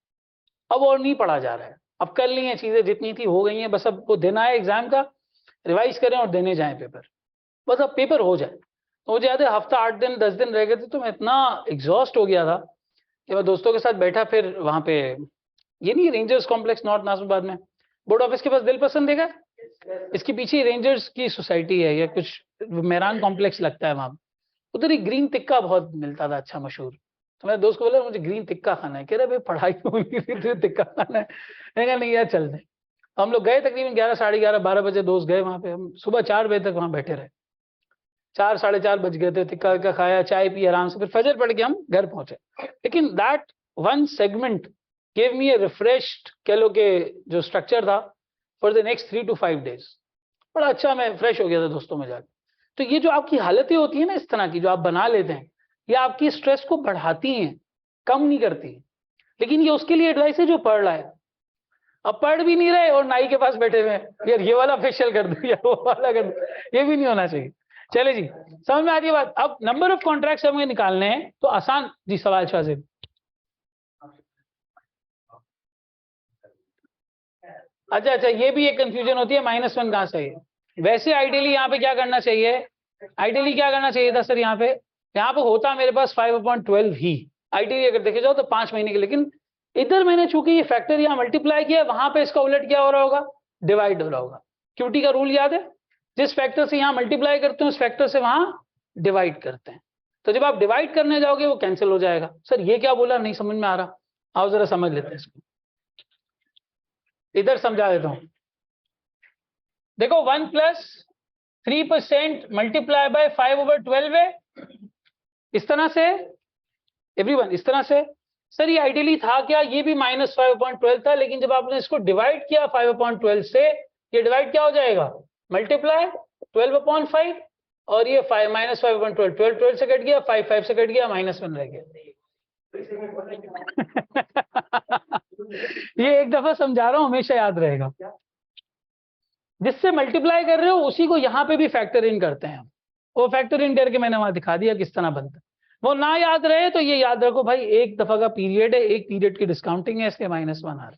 [SPEAKER 1] अब और नहीं पढ़ा जा रहा है, अब कर ली है चीजें जितनी थी हो गई हैं, बस अब वो देना है एग्जाम का, रिवाइज करें और देने जाएं पेपर, बस अब पेपर हो जाए। तो मुझे याद है हफ्ता 8 दिन 10 दिन रह गए थे, तो मैं इतना एग्जॉस्ट हो गया था कि मैं दोस्तों के साथ बैठा, फिर वहां पे ये नहीं रेंजर्स कॉम्प्लेक्स नॉर्थ नासिबाबाद में, बोर्ड ऑफिस के पास दिल पसंद देगा, इसके पीछे रेंजर्स की सोसाइटी है या कुछ मेहरान कॉम्प्लेक्स लगता है, वहां उधर ही ग्रीन टिक्का बहुत मिलता था, अच्छा मशहूर। तो मेरे दोस्त को बोला मुझे ग्रीन टिक्का खाना है, कह रहे भाई पढ़ाई हो नहीं रही थी, टिक्का खाना है। मैंने कहा नहीं यार चलते। हम लोग गए तकरीबन 11 साढ़े 11 12 बजे, दोस्त गए वहां पे, हम सुबह 4 बजे तक वहां बैठे रहे, 4 साढ़े 4 बज गए थे, टिक्का विक्का खाया, चाय पी आराम से, फिर फजर पढ़ के हम घर पहुंचे। लेकिन that one segment gave me A refreshed, कह लो कि जो स्ट्रक्चर था for the next 3 to 5 days, बड़ा अच्छा मैं फ्रेश हो गया था दोस्तों में जाकर। तो ये जो आपकी हालतें होती है ना इस तरह की, जो आप बना लेते हैं, ये आपकी स्ट्रेस को बढ़ाती हैं, कम नहीं करती। लेकिन ये उसके लिए एडवाइस है जो पढ़ रहा है। अब पढ़ भी नहीं रहे और नाई के पास बैठे हुए हैं, यार ये वाला फेशियल कर दो या वो वाला कर दो, ये भी नहीं होना चाहिए। चले जी, समझ में आ रही है बात? अब नंबर ऑफ कॉन्ट्रैक्ट्स हमें निकालने हैं, तो आसान जी सवाल शाजिब। अच्छा अच्छा, ये भी एक कंफ्यूजन होती है, -1 कहाँ से है? वैसे आइडियली यहाँ पे क्या करना चाहिए, आइडियली क्या करना चाहिए था सर, यहाँ पे होता मेरे पास 5/12 ही आइडियली अगर देखे जाओ तो 5 महीने के। लेकिन इधर मैंने चूंकि ये फैक्टर यहाँ मल्टीप्लाई किया, वहां पे इसका उलट क्या हो रहा होगा, डिवाइड हो रहा होगा। क्यूटी का रूल याद है, जिस फैक्टर से यहाँ मल्टीप्लाई करते हैं उस फैक्टर से वहां डिवाइड करते हैं। तो जब आप डिवाइड करने जाओगे वो कैंसिल हो जाएगा। सर ये क्या बोला, नहीं समझ में आ रहा, आओ जरा समझ लेते हैं इसको, इधर समझा देता हूं। देखो 1 + 3% मल्टीप्लाई बाय 5/12 है, इस तरह से एवरीवन, इस तरह से। सर ये आइडियली था क्या, ये भी -5/12 था, लेकिन जब आपने इसको डिवाइड किया 5/12 से, ये डिवाइड क्या हो जाएगा, मल्टीप्लाई 12/5, और ये -5/12 12 से कट गया, 5 से कट गया, -1 रह गया। ये एक दफा समझा रहा हूं, हमेशा याद रहेगा। जिससे मल्टीप्लाई कर रहे हो उसी को यहाँ पे भी फैक्टर इन करते हैं। वो फैक्टर इन करके मैंने वहां दिखा दिया किस तरह बनता है। वो ना याद रहे तो ये याद रखो भाई, एक दफा का पीरियड है, एक पीरियड की डिस्काउंटिंग है, इसलिए -1 आ रहा है,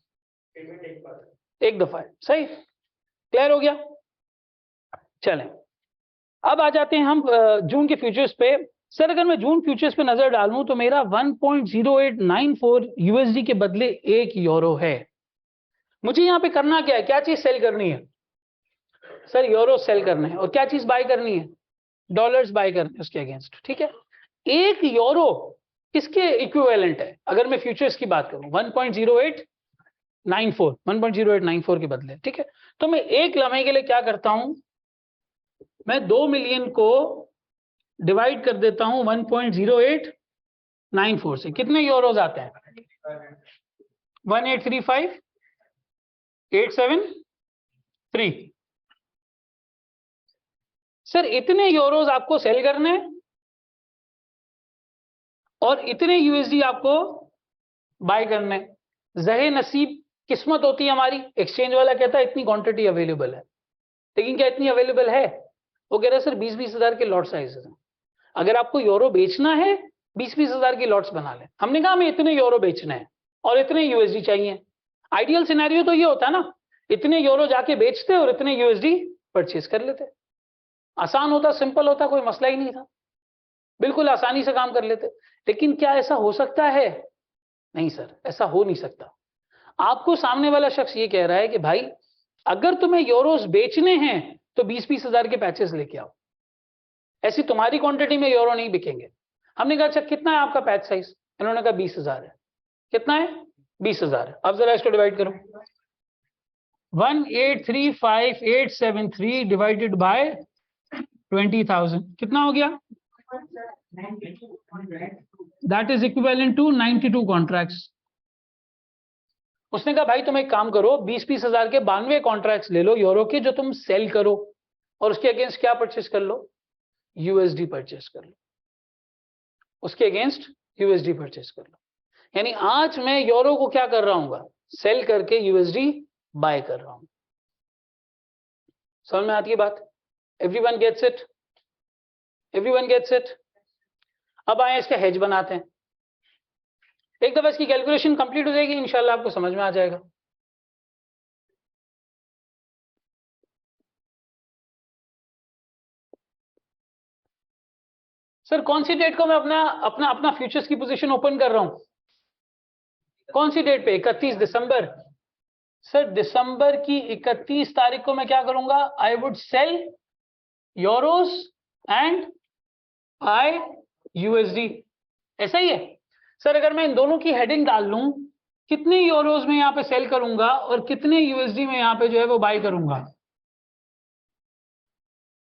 [SPEAKER 1] एक दफा है। सही, क्लियर हो गया? चलें अब आ जाते हैं हम जून के फ्यूचर्स पे। सर अगर मैं जून फ्यूचर्स पे नजर डालूं तो मेरा 1.0894 यूएसडी के बदले 1 यूरो है। मुझे यहाँ पे करना क्या है, क्या चीज सेल करनी है? सर यूरो सेल करना है, और क्या चीज बाय करनी है, डॉलर्स बाय करने हैं उसके अगेंस्ट। ठीक है, 1 यूरो किसके इक्विवेलेंट है? अगर मैं फ्यूचर्स की बात करूं 1.0894 के बदले। ठीक है, तो मैं एक लम्हे के लिए क्या करता हूं, मैं 2 मिलियन को डिवाइड कर देता हूं 1.0894 से। कितने यूरोज आते हैं? 1835873। सर इतने यूरोज आपको सेल करने हैं और इतने यूएसडी आपको बाय करने। जहे नसीब किस्मत होती है हमारी, एक्सचेंज वाला कहता है इतनी क्वांटिटी अवेलेबल है, लेकिन क्या इतनी अवेलेबल है? वो कह रहा है सर 20-20 हजार के लॉट साइजेस हैं, अगर आपको यूरो बेचना है 20-20 हजार के लॉट्स बना लें। हमने कहा हमें इतने यूरो बेचने हैं और इतने यूएसडी चाहिए। आइडियल सिनेरियो तो ये होता है ना, इतने यूरो जाके बेचते और इतने यूएसडी परचेज कर लेते। आसान होता, सिंपल होता, कोई मसला ही नहीं था, बिल्कुल आसानी से काम कर लेते। लेकिन क्या ऐसा हो सकता है? नहीं सर, ऐसा हो नहीं सकता। आपको सामने वाला शख्स ये कह रहा है कि भाई अगर तुम्हें यूरोस बेचने हैं तो 20-20 हजार के पैचेस लेके आओ, ऐसी तुम्हारी क्वांटिटी में यूरो नहीं बिकेंगे। हमने कहा अच्छा कितना है आपका पैच साइज? इन्होंने कहा 20,000 है। कितना है? 20,000 है। अब जरा इसको डिवाइड करो, 1835873 डिवाइडेड बाय 20,000 कितना हो गया? That is equivalent to 92 contracts. उसने कहा भाई तुम एक काम करो, 20-20 हजार के 92 कॉन्ट्रैक्ट्स ले लो यूरो के जो तुम सेल करो, और उसके अगेंस्ट क्या परचेस कर लो? यूएसडी परचेस कर लो, उसके अगेंस्ट यूएसडी परचेस कर लो। यानी आज मैं यूरो को क्या कर रहा हूँ? सेल करके यूएसडी बाय कर रहा हूं। समझ में आती है बात? Everyone gets it? Everyone gets it? अब आए इसका हेज बनाते हैं। एक दफा इसकी कैलकुलेशन कंप्लीट हो जाएगी, इंशाल्लाह आपको समझ में आ जाएगा। सर कौन सी डेट को मैं अपना फ्यूचर्स की पोजीशन ओपन कर रहा हूं? कौन सी डेट पे? 31 दिसंबर। सर दिसंबर की 31 तारीख को मैं क्या करूंगा? I would sell euros and buy USD. ऐसा ही है सर। अगर मैं इन दोनों की हेडिंग डाल लूं, कितने यूरोस में यहां पे सेल करूंगा और कितने यूएसडी में यहां पे जो है वो बाय करूंगा,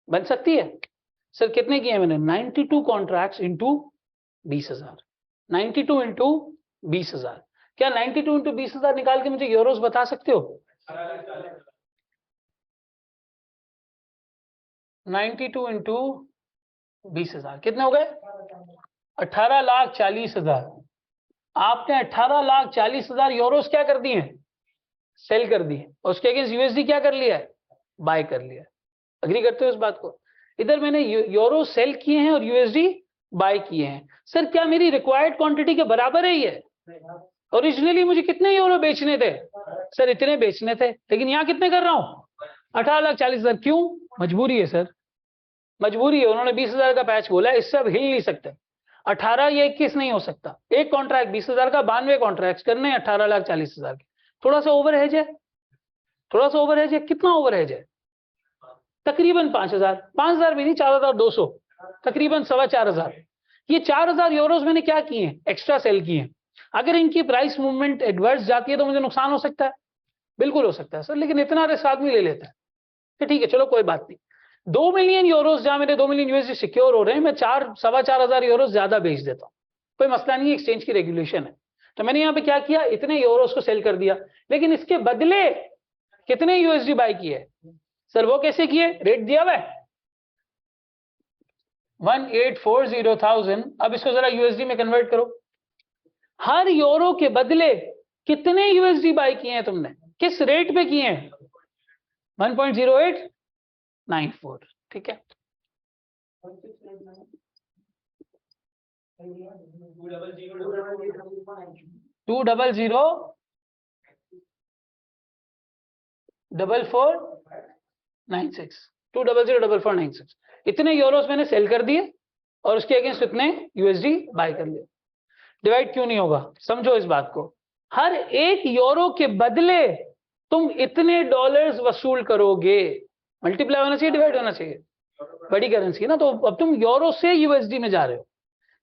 [SPEAKER 1] बन सकती है? सर कितने किए मैंने? 92 कॉन्ट्रैक्ट्स इंटू 20,000। 92 इंटू 20,000। क्या 92 इंटू 20,000 निकाल के मुझे यूरोस बता सकते हो? 92 इंटू 20,000 कितने हो गए? 18,40,000। आपने 18,40,000 यूरोस क्या कर दिए? सेल कर दिए, और उसके अगेंस्ट यूएसडी क्या कर लिया है? बाय कर लिया। अग्री करते हो इस बात को? इधर मैंने यूरो सेल किए हैं और यूएसडी बाय किए हैं। सर क्या मेरी रिक्वायर्ड क्वांटिटी के बराबर है ये? ओरिजिनली मुझे कितने यूरो बेचने थे? सर इतने बेचने थे, लेकिन यहाँ कितने कर रहा हूँ? 18,40,000। क्यों? मजबूरी है सर, मजबूरी है। उन्होंने 20,000 का पैच बोला है, इससे अब हिल नहीं सकते। 18 या 21 नहीं हो सकता। एक कॉन्ट्रैक्ट 20,000 का, 92 कॉन्ट्रैक्ट करने 18,40,000 के। थोड़ा सा ओवरहेज है, थोड़ा सा ओवरहेज है। कितना ओवरहेज है? तकरीबन 5,000। 5,000 भी नहीं, 4,200, तकरीबन 4,500। ये 4,000 यूरोस मैंने क्या किए? एक्स्ट्रा सेल किए। अगर इनकी प्राइस मूवमेंट एडवर्स जाती है तो मुझे नुकसान हो सकता है, बिल्कुल हो सकता है सर, लेकिन इतना रिस्क आदमी ले लेता है कि ठीक है चलो कोई बात नहीं। 2 मिलियन यूरोस जहां मेरे 2 मिलियन यूएसडी सिक्योर हो रहे हैं, मैं 4,000-4,500 यूरोस ज्यादा बेच देता हूँ, कोई मसला नहीं है, एक्सचेंज की रेगुलेशन है। तो मैंने यहाँ पे क्या किया? इतने यूरोस को सेल कर दिया, लेकिन इसके बदले कितने यूएसडी बाय किए? सर वो कैसे किए? रेट दिया हुआ है 1,840,000। अब इसको जरा यूएसडी में कन्वर्ट करो। हर यूरो के बदले कितने यूएसडी बाय किए हैं तुमने? किस रेट पे किए हैं? 1.0894। ठीक है, 200,496 इतने यूरोस मैंने सेल कर दिए और उसके अगेंस्ट इतने यूएसडी बाय कर लिए। डिवाइड क्यों नहीं होगा? समझो इस बात को। हर एक यूरो के बदले तुम इतने डॉलर्स वसूल करोगे। मल्टीप्लाई होना चाहिए, डिवाइड होना चाहिए। बड़ी करेंसी है ना, तो अब तुम यूरो से यूएसडी में जा रहे हो,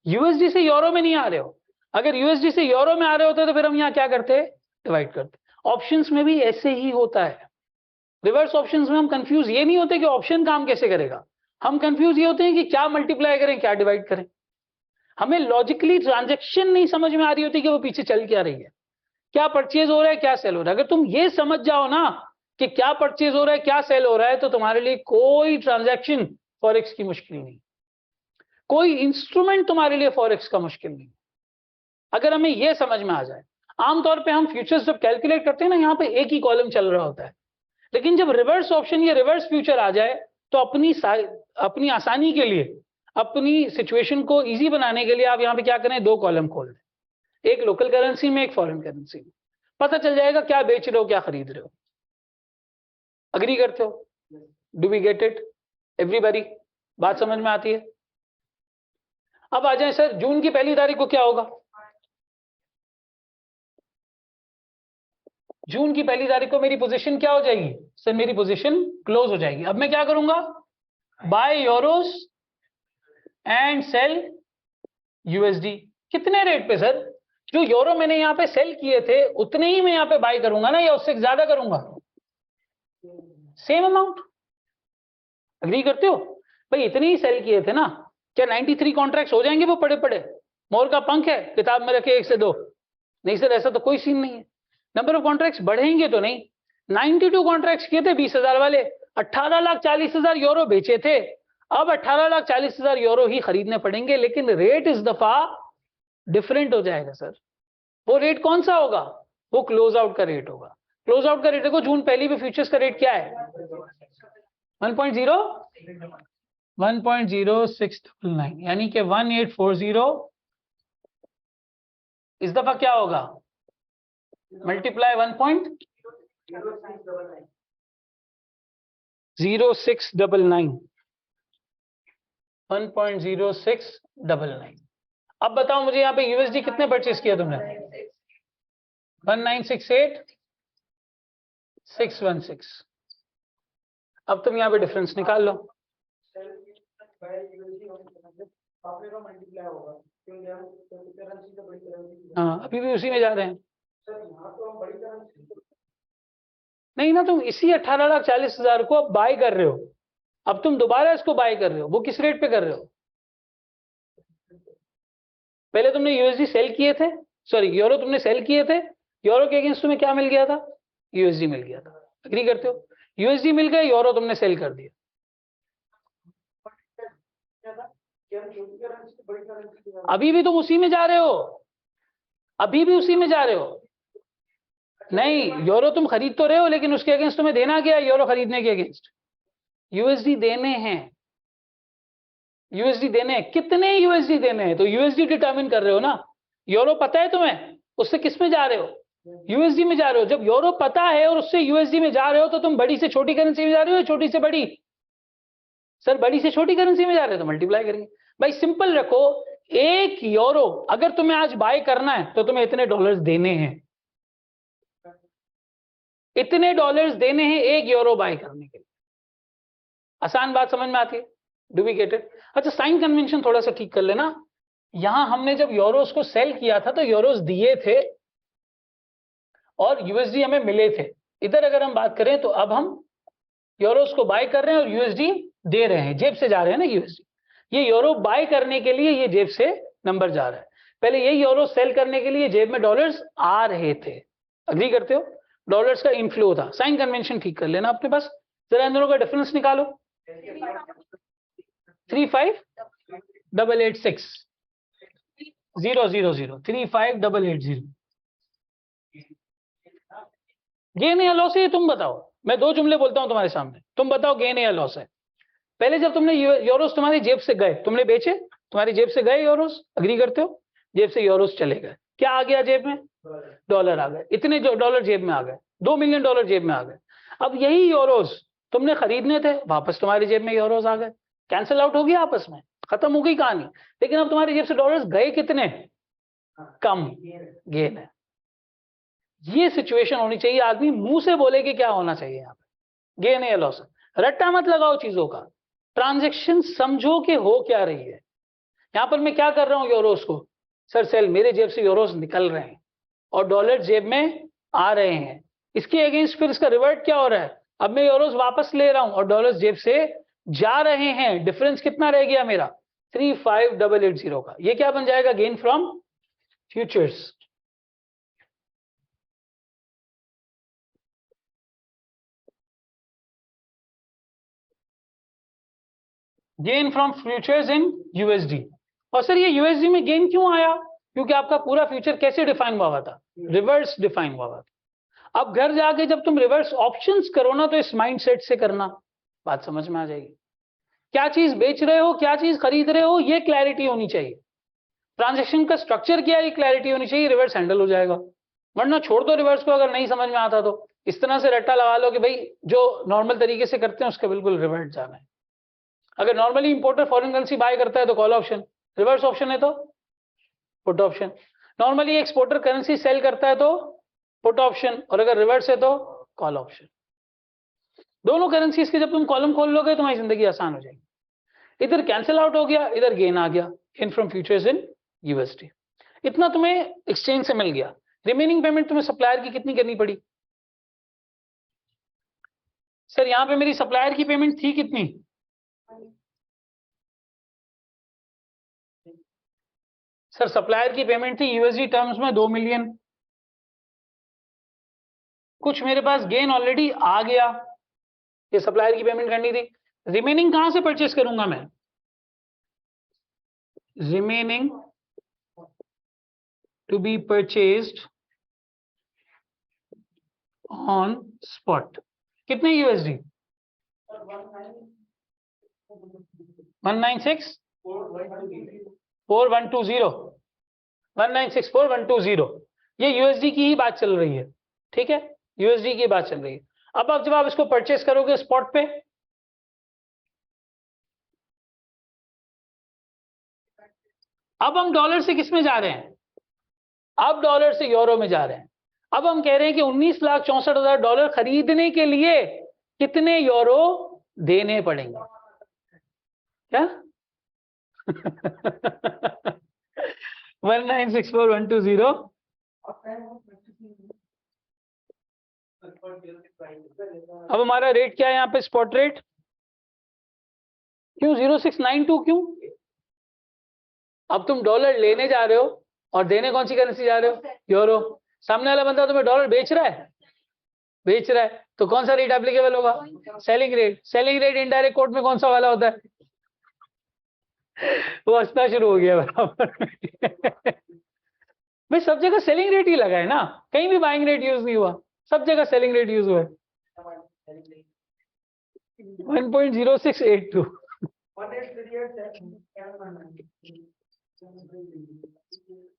[SPEAKER 1] यूएसडी से यूरो में नहीं आ रहे हो। अगर यूएसडी से यूरो में आ रहे होते तो फिर हम यहाँ क्या करते? डिवाइड करते। ऑप्शंस में भी ऐसे ही होता है। रिवर्स ऑप्शंस में हम कंफ्यूज ये नहीं होते कि ऑप्शन काम कैसे करेगा, हम कंफ्यूज ये होते हैं कि क्या मल्टीप्लाई करें क्या डिवाइड करें। हमें लॉजिकली ट्रांजैक्शन नहीं समझ में आ रही होती कि वो पीछे चल क्या रही है, क्या परचेज हो रहा है क्या सेल हो रहा है। अगर तुम ये समझ जाओ ना कि क्या परचेज हो रहा है क्या सेल हो रहा है, तो तुम्हारे लिए कोई ट्रांजैक्शन फॉरेक्स की मुश्किल नहीं, कोई इंस्ट्रूमेंट तुम्हारे लिए फॉरेक्स का मुश्किल नहीं, अगर हमें यह समझ में आ जाए। आमतौर पे हम फ्यूचर्स जब कैलकुलेट करते हैं ना, यहाँ पे एक ही कॉलम चल रहा होता है, लेकिन जब रिवर्स ऑप्शन या रिवर्स फ्यूचर आ जाए तो अपनी आसानी के लिए, अपनी सिचुएशन को इजी बनाने के लिए आप यहाँ पे क्या करें? 2 कॉलम खोल दें, एक लोकल करेंसी में एक फॉरेन करेंसी में। पता चल जाएगा क्या बेच रहे हो क्या खरीद रहे हो। अग्री करते हो? Do we get it everybody? बात समझ में आती है? अब आ जाए सर, जून की पहली तारीख को क्या होगा? जून की पहली तारीख को मेरी पोजीशन क्या हो जाएगी सर? मेरी पोजीशन क्लोज हो जाएगी। अब मैं क्या करूंगा? Buy euros and sell USD. कितने रेट पे सर? जो यूरो मैंने यहाँ पे सेल किए थे उतने ही मैं यहाँ पे बाय करूंगा ना, या उससे ज्यादा करूंगा? Same amount. अग्री करते हो भाई? इतने ही सेल किए थे ना, क्या 93 कॉन्ट्रैक्ट्स हो जाएंगे वो पड़े पड़े? मोर का पंख है, किताब में रखे 1 से 2? नहीं सर, ऐसा तो कोई सीन नहीं है। नंबर ऑफ कॉन्ट्रैक्ट्स बढ़ेंगे तो नहीं। 92 कॉन्ट्रैक्ट्स किए थे 20,000 वाले, 18,40,000 यूरो बेचे थे। अब 18,40,000 यूरो ही खरीदने पड़ेंगे, लेकिन रेट इस दफा डिफरेंट हो जाएगा सर। वो रेट कौन सा होगा? वो क्लोज आउट का रेट होगा। क्लोज आउट का रेट देखो, जून पहली में फ्यूचर्स का रेट क्या है? 1.0699, यानी कि 1840। इस दफा क्या होगा? मल्टीप्लाई 1.0699, 1.0699। अब बताओ मुझे यहाँ पे यूएसडी कितने परचेस किया तुमने? 1968,616। अब तुम यहाँ पे डिफरेंस निकाल लो। हाँ, अभी भी उसी में जा रहे हैं। नहीं ना, तुम इसी 18,40,000 को अब बाय कर रहे हो। अब तुम दोबारा इसको बाय कर रहे हो। वो किस रेट पे कर रहे हो? पहले तुमने यूएसडी सेल किए थे, सॉरी यूरो तुमने सेल किए थे। यूरो के अगेंस्ट तुम्हें क्या मिल गया था? यूएसडी मिल गया था। अग्री करते हो? यूएसडी मिल गए, यूरो तुमने सेल कर दिया। अभी भी तुम उसी में जा रहे हो, अभी भी उसी में जा रहे हो। नहीं, यूरो तुम खरीद तो रहे हो, लेकिन उसके अगेंस्ट तुम्हें देना क्या है? यूरो खरीदने के अगेंस्ट यूएसडी देने हैं। यूएसडी देने हैं। कितने यूएसडी देने हैं? तो यूएसडी डिटरमिन कर रहे हो ना। यूरो पता है तुम्हें, उससे किस में जा रहे हो? यूएसडी में जा रहे हो। जब यूरो पता है और उससे यूएसडी में जा रहे हो, तो तुम बड़ी से छोटी करेंसी में जा रहे हो या छोटी से बड़ी? सर बड़ी से छोटी करेंसी में जा रहे हो, तो मल्टीप्लाई करेंगे। भाई सिंपल रखो, 1 यूरो अगर तुम्हें आज बाय करना है तो तुम्हें इतने डॉलर्स देने हैं। इतने डॉलर्स देने हैं 1 यूरो बाय करने के लिए। आसान बात समझ में आती है? Do we get it? अच्छा, साइन कन्वेंशन थोड़ा सा ठीक कर लेना। यहां हमने जब यूरोस को सेल किया था तो यूरोस दिए थे और यूएसडी हमें मिले थे। इधर अगर हम बात करें तो अब हम यूरोस को बाय कर रहे हैं और यूएसडी दे रहे हैं। जेब से जा रहे हैं ना यूएसडी। ये यूरो बाय करने के लिए ये जेब से नंबर जा रहा है। पहले ये यूरो सेल करने के लिए जेब में डॉलर्स आ रहे थे। अग्री करते हो? डॉलर्स का इनफ्लो था। साइन कन्वेंशन ठीक कर लेना अपने पास। जरा इन दोनों का डिफरेंस निकालो। 35,886 000 35,880। गेन या लॉस है? तुम बताओ। मैं 2 जुमले बोलता हूं तुम्हारे सामने, तुम बताओ गेन या लॉस है। पहले जब तुमने यूरोस तुम्हारी जेब से गए, तुमने बेचे, तुम्हारी जेब से गए यूरोस। अग्री करते हो? जेब से यूरोस चले गए, क्या आ गया जेब में? डॉलर आ गए। इतने जो डॉलर जेब में आ गए, 2 मिलियन डॉलर जेब में आ गए। अब यही यूरोस तुमने खरीदने थे, वापस तुम्हारी जेब में यूरोस आ गए। कैंसिल आउट हो गया आपस में, खत्म हो गई कहानी। लेकिन अब तुम्हारी जेब से डॉलर्स गए कितने? कम। गेन है। ये सिचुएशन होनी चाहिए। आदमी मुंह से बोले कि क्या होना चाहिए यहाँ पे, गेन है या लॉस है। रट्टा मत लगाओ चीजों का, ट्रांजैक्शन समझो कि हो क्या रही है। यहाँ पर मैं क्या कर रहा हूँ यूरोस को? सर सेल, मेरे जेब से यूरोस निकल रहे हैं और डॉलर जेब में आ रहे हैं। इसके अगेंस्ट फिर इसका रिवर्ट क्या हो रहा है? अब मैं यूरोस वापस ले रहा हूं और डॉलर्स जेब से जा रहे हैं। डिफरेंस कितना रह गया मेरा? 35,880 का। ये क्या बन जाएगा? Gain from futures. Gain from futures in USD. और सर ये यूएसडी में गेन क्यों आया? क्योंकि आपका पूरा फ्यूचर कैसे डिफाइन हुआ था? रिवर्स डिफाइन हुआ था। अब घर जाके जब तुम रिवर्स ऑप्शंस करो ना, तो इस माइंडसेट से करना, बात समझ में आ जाएगी। क्या चीज बेच रहे हो, क्या चीज खरीद रहे हो, ये क्लैरिटी होनी चाहिए। ट्रांजैक्शन का स्ट्रक्चर क्या है, ये क्लैरिटी होनी चाहिए। रिवर्स हैंडल हो जाएगा। वरना छोड़ दो रिवर्स को, अगर नहीं समझ में आता तो इस तरह से रट्टा लगा लो कि भाई जो नॉर्मल तरीके से करते हैं उसका बिल्कुल रिवर्ट जाना है। अगर normally importer foreign currency buy करता है तो कॉल ऑप्शन, रिवर्स ऑप्शन है तो put option. Normally exporter currency sell करता है तो पुट ऑप्शन, और अगर रिवर्स है तो कॉल ऑप्शन। दोनों करेंसीज के जब तुम कॉलम खोल लोगे तुम्हारी जिंदगी आसान हो जाएगी। इधर कैंसिल आउट हो गया, इधर गेन आ गया, in from futures in USD. इतना तुम्हें एक्सचेंज से मिल गया। रिमेनिंग पेमेंट तुम्हें सप्लायर की कितनी करनी पड़ी? सर यहां पे मेरी सप्लायर की पेमेंट थी कितनी? सर सप्लायर की पेमेंट थी यूएसडी टर्म्स में 2 मिलियन। कुछ मेरे पास गेन ऑलरेडी आ गया, ये सप्लायर की पेमेंट करनी थी। रिमेनिंग कहां से परचेस करूंगा मैं? Remaining to be purchased on spot. कितने यूएसडी? 1964120 ये यूएसडी की ही बात चल रही है, ठीक है, यूएसडी की बात चल रही है। अब जब आप इसको परचेस करोगे स्पॉट पे, अब हम डॉलर से किस में जा रहे हैं? अब डॉलर से यूरो में जा रहे हैं। अब हम कह रहे हैं कि 19,64,000 डॉलर खरीदने के लिए कितने यूरो देने पड़ेंगे? क्या? 1964120। अब हमारा रेट क्या है यहाँ पे? स्पॉट रेट क्यों 0692? क्यों? अब तुम डॉलर लेने जा रहे हो और देने कौन सी करेंसी जा रहे हो? यूरो। सामने वाला बंदा तुम्हें डॉलर बेच रहा है, तो कौन सा रेट एप्लीकेबल होगा? Selling rate. Selling rate indirect coat में कौन सा वाला होता है? वो हंसना शुरू हो गया बराबर। भाई सब जगह सेलिंग रेट ही लगा है ना, कहीं भी बाइंग रेट यूज नहीं हुआ, सब जगह सेलिंग रेट यूज हुआ है। 1.0682।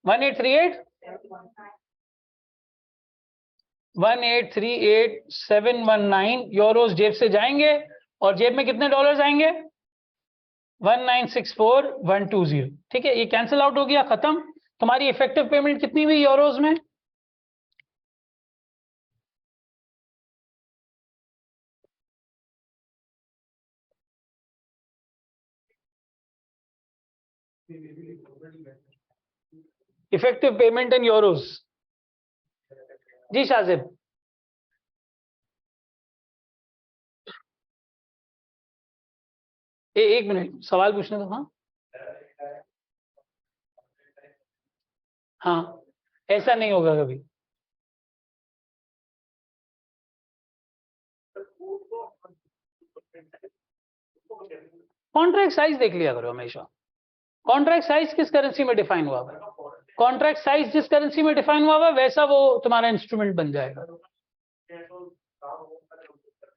[SPEAKER 1] 1838719 यूरोस जेब से जाएंगे, और जेब में कितने डॉलर्स आएंगे? 1964120। ठीक है, ये कैंसिल आउट हो गया, खत्म। तुम्हारी इफेक्टिव पेमेंट कितनी हुई यूरोस में? Effective payment in euros. जी शाजिब। एक मिनट सवाल पूछने दो। हाँ हाँ, ऐसा नहीं होगा कभी। कॉन्ट्रैक्ट साइज देख लिया करो हमेशा। कॉन्ट्रैक्ट साइज किस करेंसी में डिफाइन हुआ है? कॉन्ट्रैक्ट साइज जिस करेंसी में डिफाइन हुआ है वैसा वो तुम्हारा इंस्ट्रूमेंट बन जाएगा।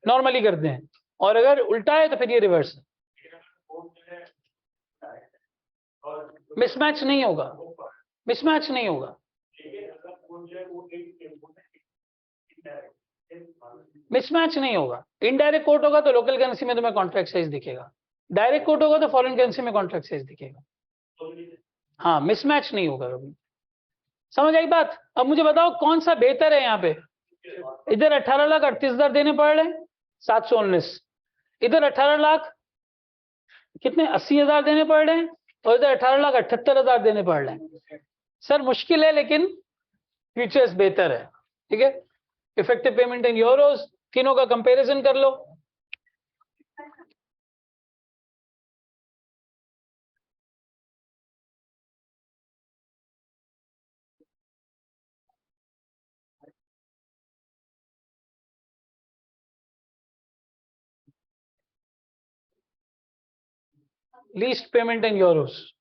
[SPEAKER 1] नॉर्मली करते हैं, और अगर उल्टा है तो फिर ये रिवर्स है। मिसमैच नहीं होगा, मिसमैच नहीं होगा, मिसमैच नहीं होगा। इनडायरेक्ट कोट होगा तो लोकल करेंसी में तुम्हें कॉन्ट्रैक्ट साइज दिखेगा, डायरेक्ट कोट होगा तो फॉरेन करेंसी में कॉन्ट्रैक्ट साइज दिखेगा। हाँ, मिसमैच नहीं होगा कभी। समझ आई बात? अब मुझे बताओ कौन सा बेहतर है यहाँ पे? इधर 18,38,000 देने पड़ रहे हैं, 719। इधर 18 लाख कितने 80,000 देने पड़ रहे हैं, और इधर 18,78,000 देने पड़ रहे हैं। सर मुश्किल है लेकिन फीचर्स बेहतर है। ठीक है, इफेक्टिव पेमेंट इन यूरोस, तीनों का कंपैरिजन कर लो। लीस्ट पेमेंट इन यूरोस,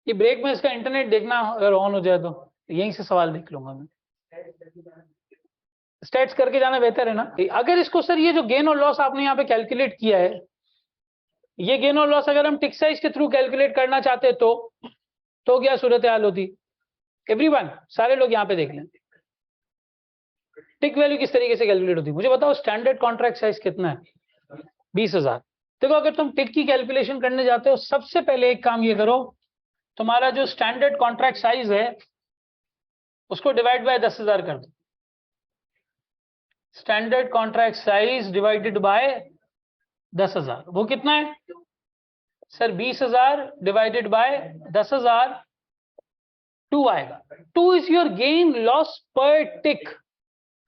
[SPEAKER 1] ये ब्रेक में इसका इंटरनेट देखना अगर ऑन हो जाए तो यहीं से सवाल देख लूंगा मैं। स्टेट्स करके जाना बेहतर है ना। अगर इसको सर ये जो गेन और लॉस आपने यहाँ पे कैलकुलेट किया है, ये गेन और लॉस अगर हम टिक साइज के थ्रू कैलकुलेट करना चाहते तो क्या सूरत हाल होती? एवरीवन, सारे लोग यहाँ पे देख लें, टिक वैल्यू किस तरीके से कैलकुलेट होती है मुझे बताओ। स्टैंडर्ड कॉन्ट्रैक्ट साइज कितना है? 20,000। देखो अगर तुम टिक की कैलकुलेशन करने जाते हो, सबसे पहले एक काम ये करो, तुम्हारा जो स्टैंडर्ड कॉन्ट्रैक्ट साइज है उसको डिवाइड बाय 10,000 कर दो। Standard contract size divided by 10,000, वो कितना है सर? 20,000 डिवाइडेड बाय 10,000, 2 आएगा। 2 इज योर गेन लॉस पर टिक।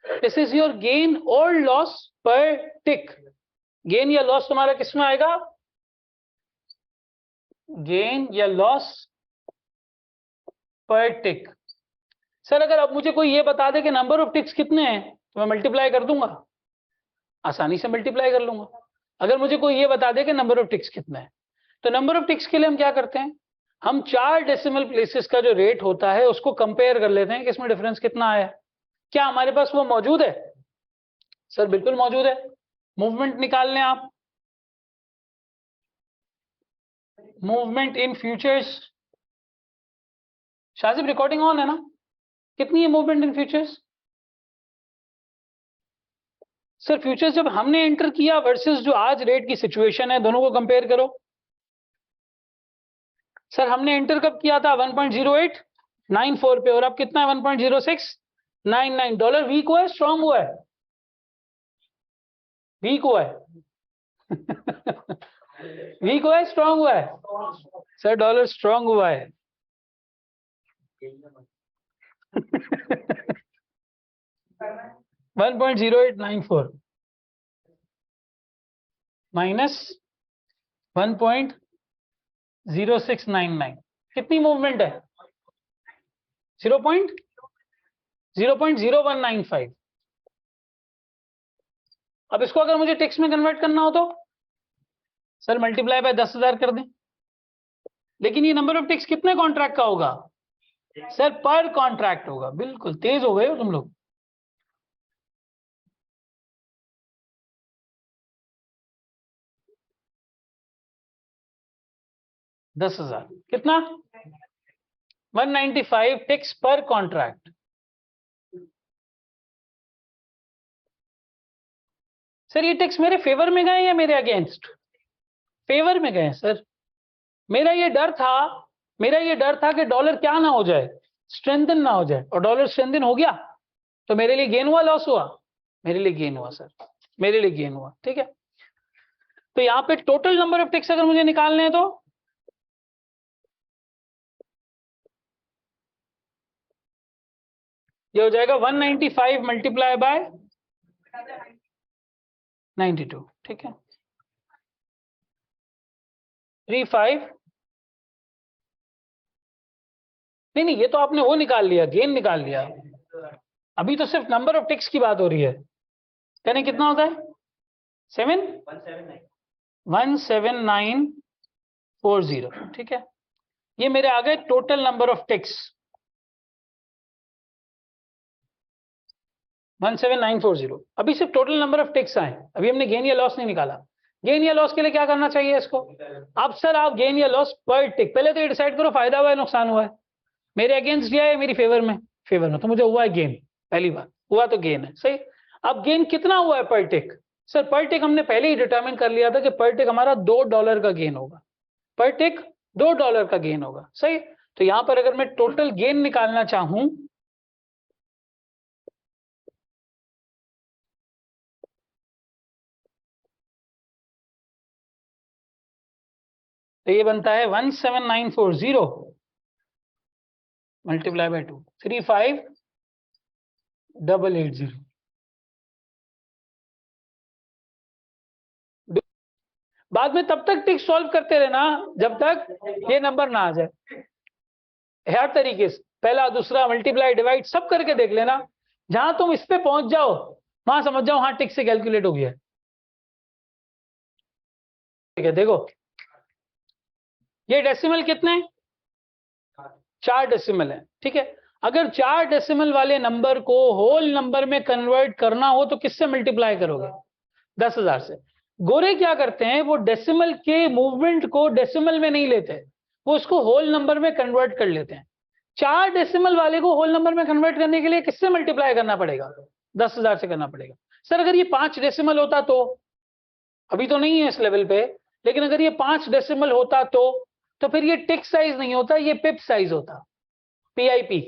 [SPEAKER 1] दिस इज योर गेन और लॉस पर टिक। गेन या लॉस तुम्हारा किस में आएगा? गेन या लॉस पर टिक। सर अगर अब मुझे कोई ये बता दे कि नंबर ऑफ टिक्स कितने हैं तो मैं मल्टीप्लाई कर दूंगा, आसानी से मल्टीप्लाई कर लूंगा। अगर मुझे कोई ये बता दे कि नंबर ऑफ टिक्स कितने हैं, तो नंबर ऑफ टिक्स के लिए हम क्या करते हैं, हम 4 डेसिमल प्लेसेस का जो रेट होता है उसको कंपेयर कर लेते हैं कि इसमें डिफरेंस कितना आया। क्या हमारे पास वो मौजूद है? सर बिल्कुल मौजूद है। मूवमेंट निकाल लें आप, movement in futures. Shajib recording on है ना? कितनी है movement in futures? Sir futures जब हमने एंटर किया वर्सेस जो आज रेट की सिचुएशन है, दोनों को कंपेयर करो। सर हमने एंटर कब किया था? 1.0894 पे, और अब कितना है? 1.0699। डॉलर वीक हुआ है स्ट्रांग हुआ है? वीक हुआ है। वीक हुआ है स्ट्रांग हुआ है? सर डॉलर स्ट्रांग हुआ है। 1.0894 माइनस 1.0699, कितनी मूवमेंट है? 0.0195। अब इसको अगर मुझे टेक्स्ट में कन्वर्ट करना हो तो सर मल्टीप्लाई बाय 10,000 कर दें। लेकिन ये नंबर ऑफ टिक्स कितने कॉन्ट्रैक्ट का होगा? सर पर कॉन्ट्रैक्ट होगा। बिल्कुल तेज हो गए हो तुम लोग। $10,000 कितना? 195 टिक्स पर कॉन्ट्रैक्ट। सर ये टिक्स मेरे फेवर में गए या मेरे अगेंस्ट? फेवर में गए सर। मेरा ये डर था कि डॉलर क्या ना हो जाए, स्ट्रेंथन ना हो जाए, और डॉलर स्ट्रेंथन हो गया तो मेरे लिए गेन हुआ लॉस हुआ? मेरे लिए गेन हुआ सर, मेरे लिए गेन हुआ। ठीक है, तो यहाँ पे टोटल नंबर ऑफ टिक्स अगर मुझे निकालने हैं तो ये हो जाएगा 195 मल्टीप्लाई बाय 92। ठीक है, 35। नहीं, ये तो आपने वो निकाल लिया, गेन निकाल लिया। अभी तो सिर्फ नंबर ऑफ टिक्स की बात हो रही है। यानी कितना होता है? 17940। ठीक है, ये मेरे आ गए टोटल नंबर ऑफ टिक्स 17940। अभी सिर्फ टोटल नंबर ऑफ टिक्स आए, अभी हमने गेन या लॉस नहीं निकाला। गेन या लॉस के लिए क्या करना चाहिए इसको? अब सर आप गेन या लॉस पर टिक, पहले तो ये डिसाइड करो फायदा हुआ है नुकसान हुआ है, मेरे अगेंस्ट दिया है मेरी फेवर में? फेवर में, तो मुझे हुआ है गेन। पहली बार हुआ तो गेन है, सही। अब गेन कितना हुआ है पर टिक? सर पर टिक हमने पहले ही डिटरमिन कर लिया था कि पर टिक हमारा $2 का गेन होगा। पर टिक $2 का गेन होगा, सही। तो यहां पर अगर मैं टोटल गेन निकालना चाहूं तो ये बनता है 17940 मल्टीप्लाई बाय 2, 35880। बाद में तब तक टिक सॉल्व करते रहना जब तक ये नंबर ना आ जाए। हर तरीके से पहला दूसरा मल्टीप्लाई डिवाइड सब करके देख लेना, जहां तुम इस पे पहुंच जाओ वहां समझ जाओ हाँ टिक से कैलकुलेट हो गया। ठीक है, देखो ये डेसिमल कितने? 4 डेसिमल है। ठीक है, अगर 4 डेसिमल वाले नंबर को होल नंबर में कन्वर्ट करना हो तो किससे मल्टीप्लाई करोगे? 10,000 से। गोरे क्या करते हैं, वो डेसिमल के मूवमेंट को डेसिमल में नहीं लेते, वो उसको होल नंबर में कन्वर्ट कर लेते हैं। 4 डेसिमल वाले को होल नंबर में कन्वर्ट करने के लिए किससे मल्टीप्लाई करना पड़ेगा? 10,000 से करना पड़ेगा। सर अगर ये 5 डेसिमल होता तो, अभी तो नहीं है इस लेवल पे, लेकिन अगर ये 5 डेसिमल होता तो फिर ये टिक साइज नहीं होता, ये पिप साइज होता, PIP।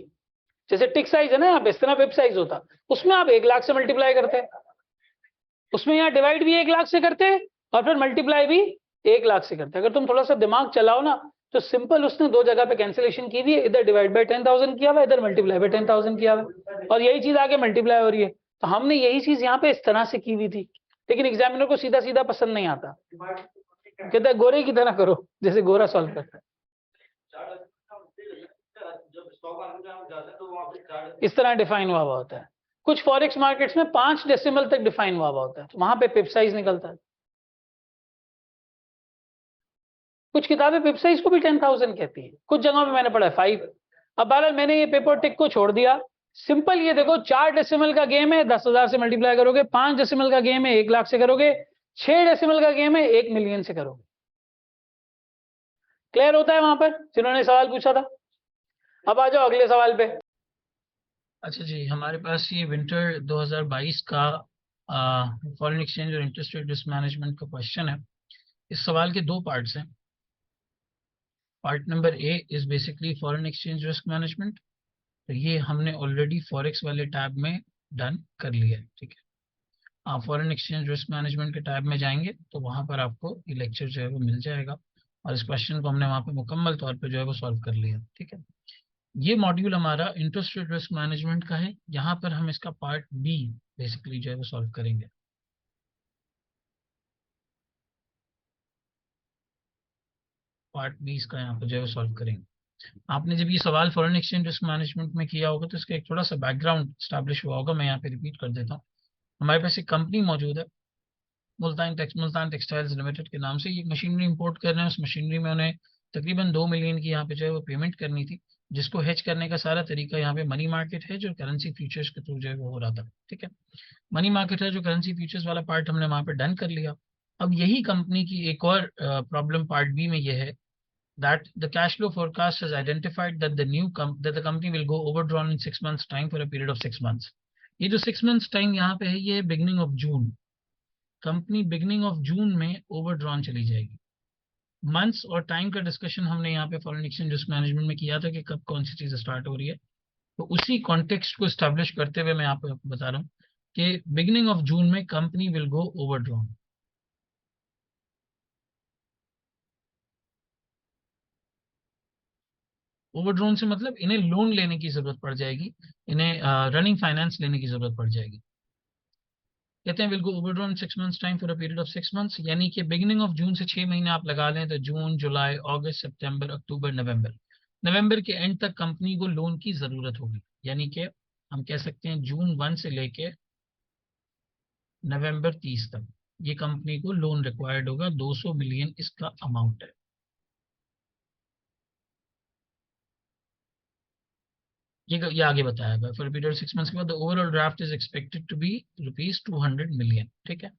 [SPEAKER 1] जैसे टिक साइज है ना यहाँ पे, इस तरह पिप साइज होता, उसमें आप 1 लाख से मल्टीप्लाई करते हैं, उसमें यहाँ डिवाइड भी 1 लाख से करते हैं और फिर मल्टीप्लाई भी 1 लाख से करते हैं। अगर तुम थोड़ा सा दिमाग चलाओ ना तो सिंपल उसने 2 जगह पे कैंसिलेशन की हुई है, इधर डिवाइड बाय 10,000 किया हुआ है, इधर मल्टीप्लाई बाय 10,000 किया हुआ है, और यही चीज आगे मल्टीप्लाई हो रही है। तो हमने यही चीज यहाँ पे इस तरह से की हुई थी, लेकिन एग्जामिनर को सीधा सीधा पसंद नहीं आता, कहता है गोरे की तरह करो, जैसे गोरा सॉल्व करता है। इस तरह डिफाइन हुआ होता है। कुछ फॉरेक्स मार्केट्स में 5 डेसिमल तक डिफाइन हुआ होता है, तो वहां पे पिप साइज निकलता है। कुछ किताबें पिप साइज को भी 10,000 कहती है, कुछ जगहों पे मैंने पढ़ा है 5। अब बहरहाल मैंने ये पेपर टिक को छोड़ दिया। सिंपल ये देखो, 4 डेसिमल का गेम है, 10,000 से मल्टीप्लाई करोगे, 5 डेसिमल का गेम है 1 लाख से करोगे, 6 डेसिमल का गेम है 1 मिलियन से करोगे। क्लियर होता है वहां पर जिन्होंने सवाल पूछा था? अब आ जाओ अगले सवाल पे।
[SPEAKER 2] अच्छा जी, हमारे पास ये विंटर 2022 का फॉरेन एक्सचेंज और इंटरेस्ट रेट रिस्क मैनेजमेंट का क्वेश्चन है। इस सवाल के 2 पार्ट्स हैं। Part number A is basically foreign exchange risk management, तो ये हमने ऑलरेडी फॉरेक्स वाले टैब में डन कर लिया है। ठीक है, आप फॉरेन एक्सचेंज रिस्क मैनेजमेंट के टैब में जाएंगे तो वहां पर आपको ये लेक्चर जो है वो मिल जाएगा, और इस क्वेश्चन को हमने वहां पे मुकम्मल तौर पे जो है वो सॉल्व कर लिया। ठीक है, ये मॉड्यूल हमारा इंटरेस्ट रेट रिस्क मैनेजमेंट का है। यहाँ पर हम इसका पार्ट बी बेसिकली जो है वो सॉल्व करेंगे। पार्ट बी इसका यहाँ पर जो है वो सॉल्व करेंगे। आपने जब ये सवाल फॉरेन एक्सचेंज रिस्क मैनेजमेंट में किया होगा तो इसका एक थोड़ा सा बैकग्राउंड स्टैब्लिश हुआ होगा, मैं यहाँ पे रिपीट कर देता हूँ। हमारे पास एक कंपनी मौजूद है मुल्तान टेक्सटाइल्स लिमिटेड के नाम से। ये मशीनरी इंपोर्ट कर रहे हैं, उस मशीनरी में उन्हें तकरीबन 2 मिलियन की यहाँ पे जो है वो पेमेंट करनी थी, जिसको हेज करने का सारा तरीका यहाँ पे मनी मार्केट है, जो करेंसी फ्यूचर्स के थ्रू जो है वो हो रहा था। ठीक है, मनी मार्केट है जो करेंसी फ्यूचर्स वाला पार्ट हमने वहां पे डन कर लिया। अब यही कंपनी की एक और प्रॉब्लम पार्ट बी में ये है that the cash flow forecast has identified that the company will go overdrawn in 6 months time for a period of 6 months। ये जो 6 months टाइम यहाँ पे है, ये beginning of June, company beginning of June में ओवरड्रॉन चली जाएगी। Months और टाइम का डिस्कशन हमने यहाँ पे फॉरेन एक्सचेंज रिस्क मैनेजमेंट में किया था कि कब कौन सी चीज स्टार्ट हो रही है, तो उसी कॉन्टेक्स्ट को स्टैब्लिश करते हुए मैं यहाँ पे आपको बता रहा हूँ कि बिगनिंग ऑफ जून में company will go overdrawn. Overdrawn से मतलब इन्हें लोन लेने की जरूरत पड़ जाएगी, इन्हें रनिंग फाइनेंस लेने की जरूरत पड़ जाएगी। कहते हैं will go overdrawn 6 months time for a period of 6 months, यानी कि बिगिनिंग ऑफ जून से 6 महीने आप लगा लें तो जून, जुलाई, अगस्त, सितंबर, अक्टूबर, नवंबर, नवंबर के एंड तक कंपनी को लोन की जरूरत होगी। यानी कि हम कह सकते हैं जून 1 से लेके नवंबर 30 तक ये कंपनी को लोन रिक्वायर्ड होगा। 200 मिलियन इसका अमाउंट है। ये आगे बताया गया फॉर पीरियड 6 मंथ्स के बाद overall draft is expected to be ₹200 million. ठीक है,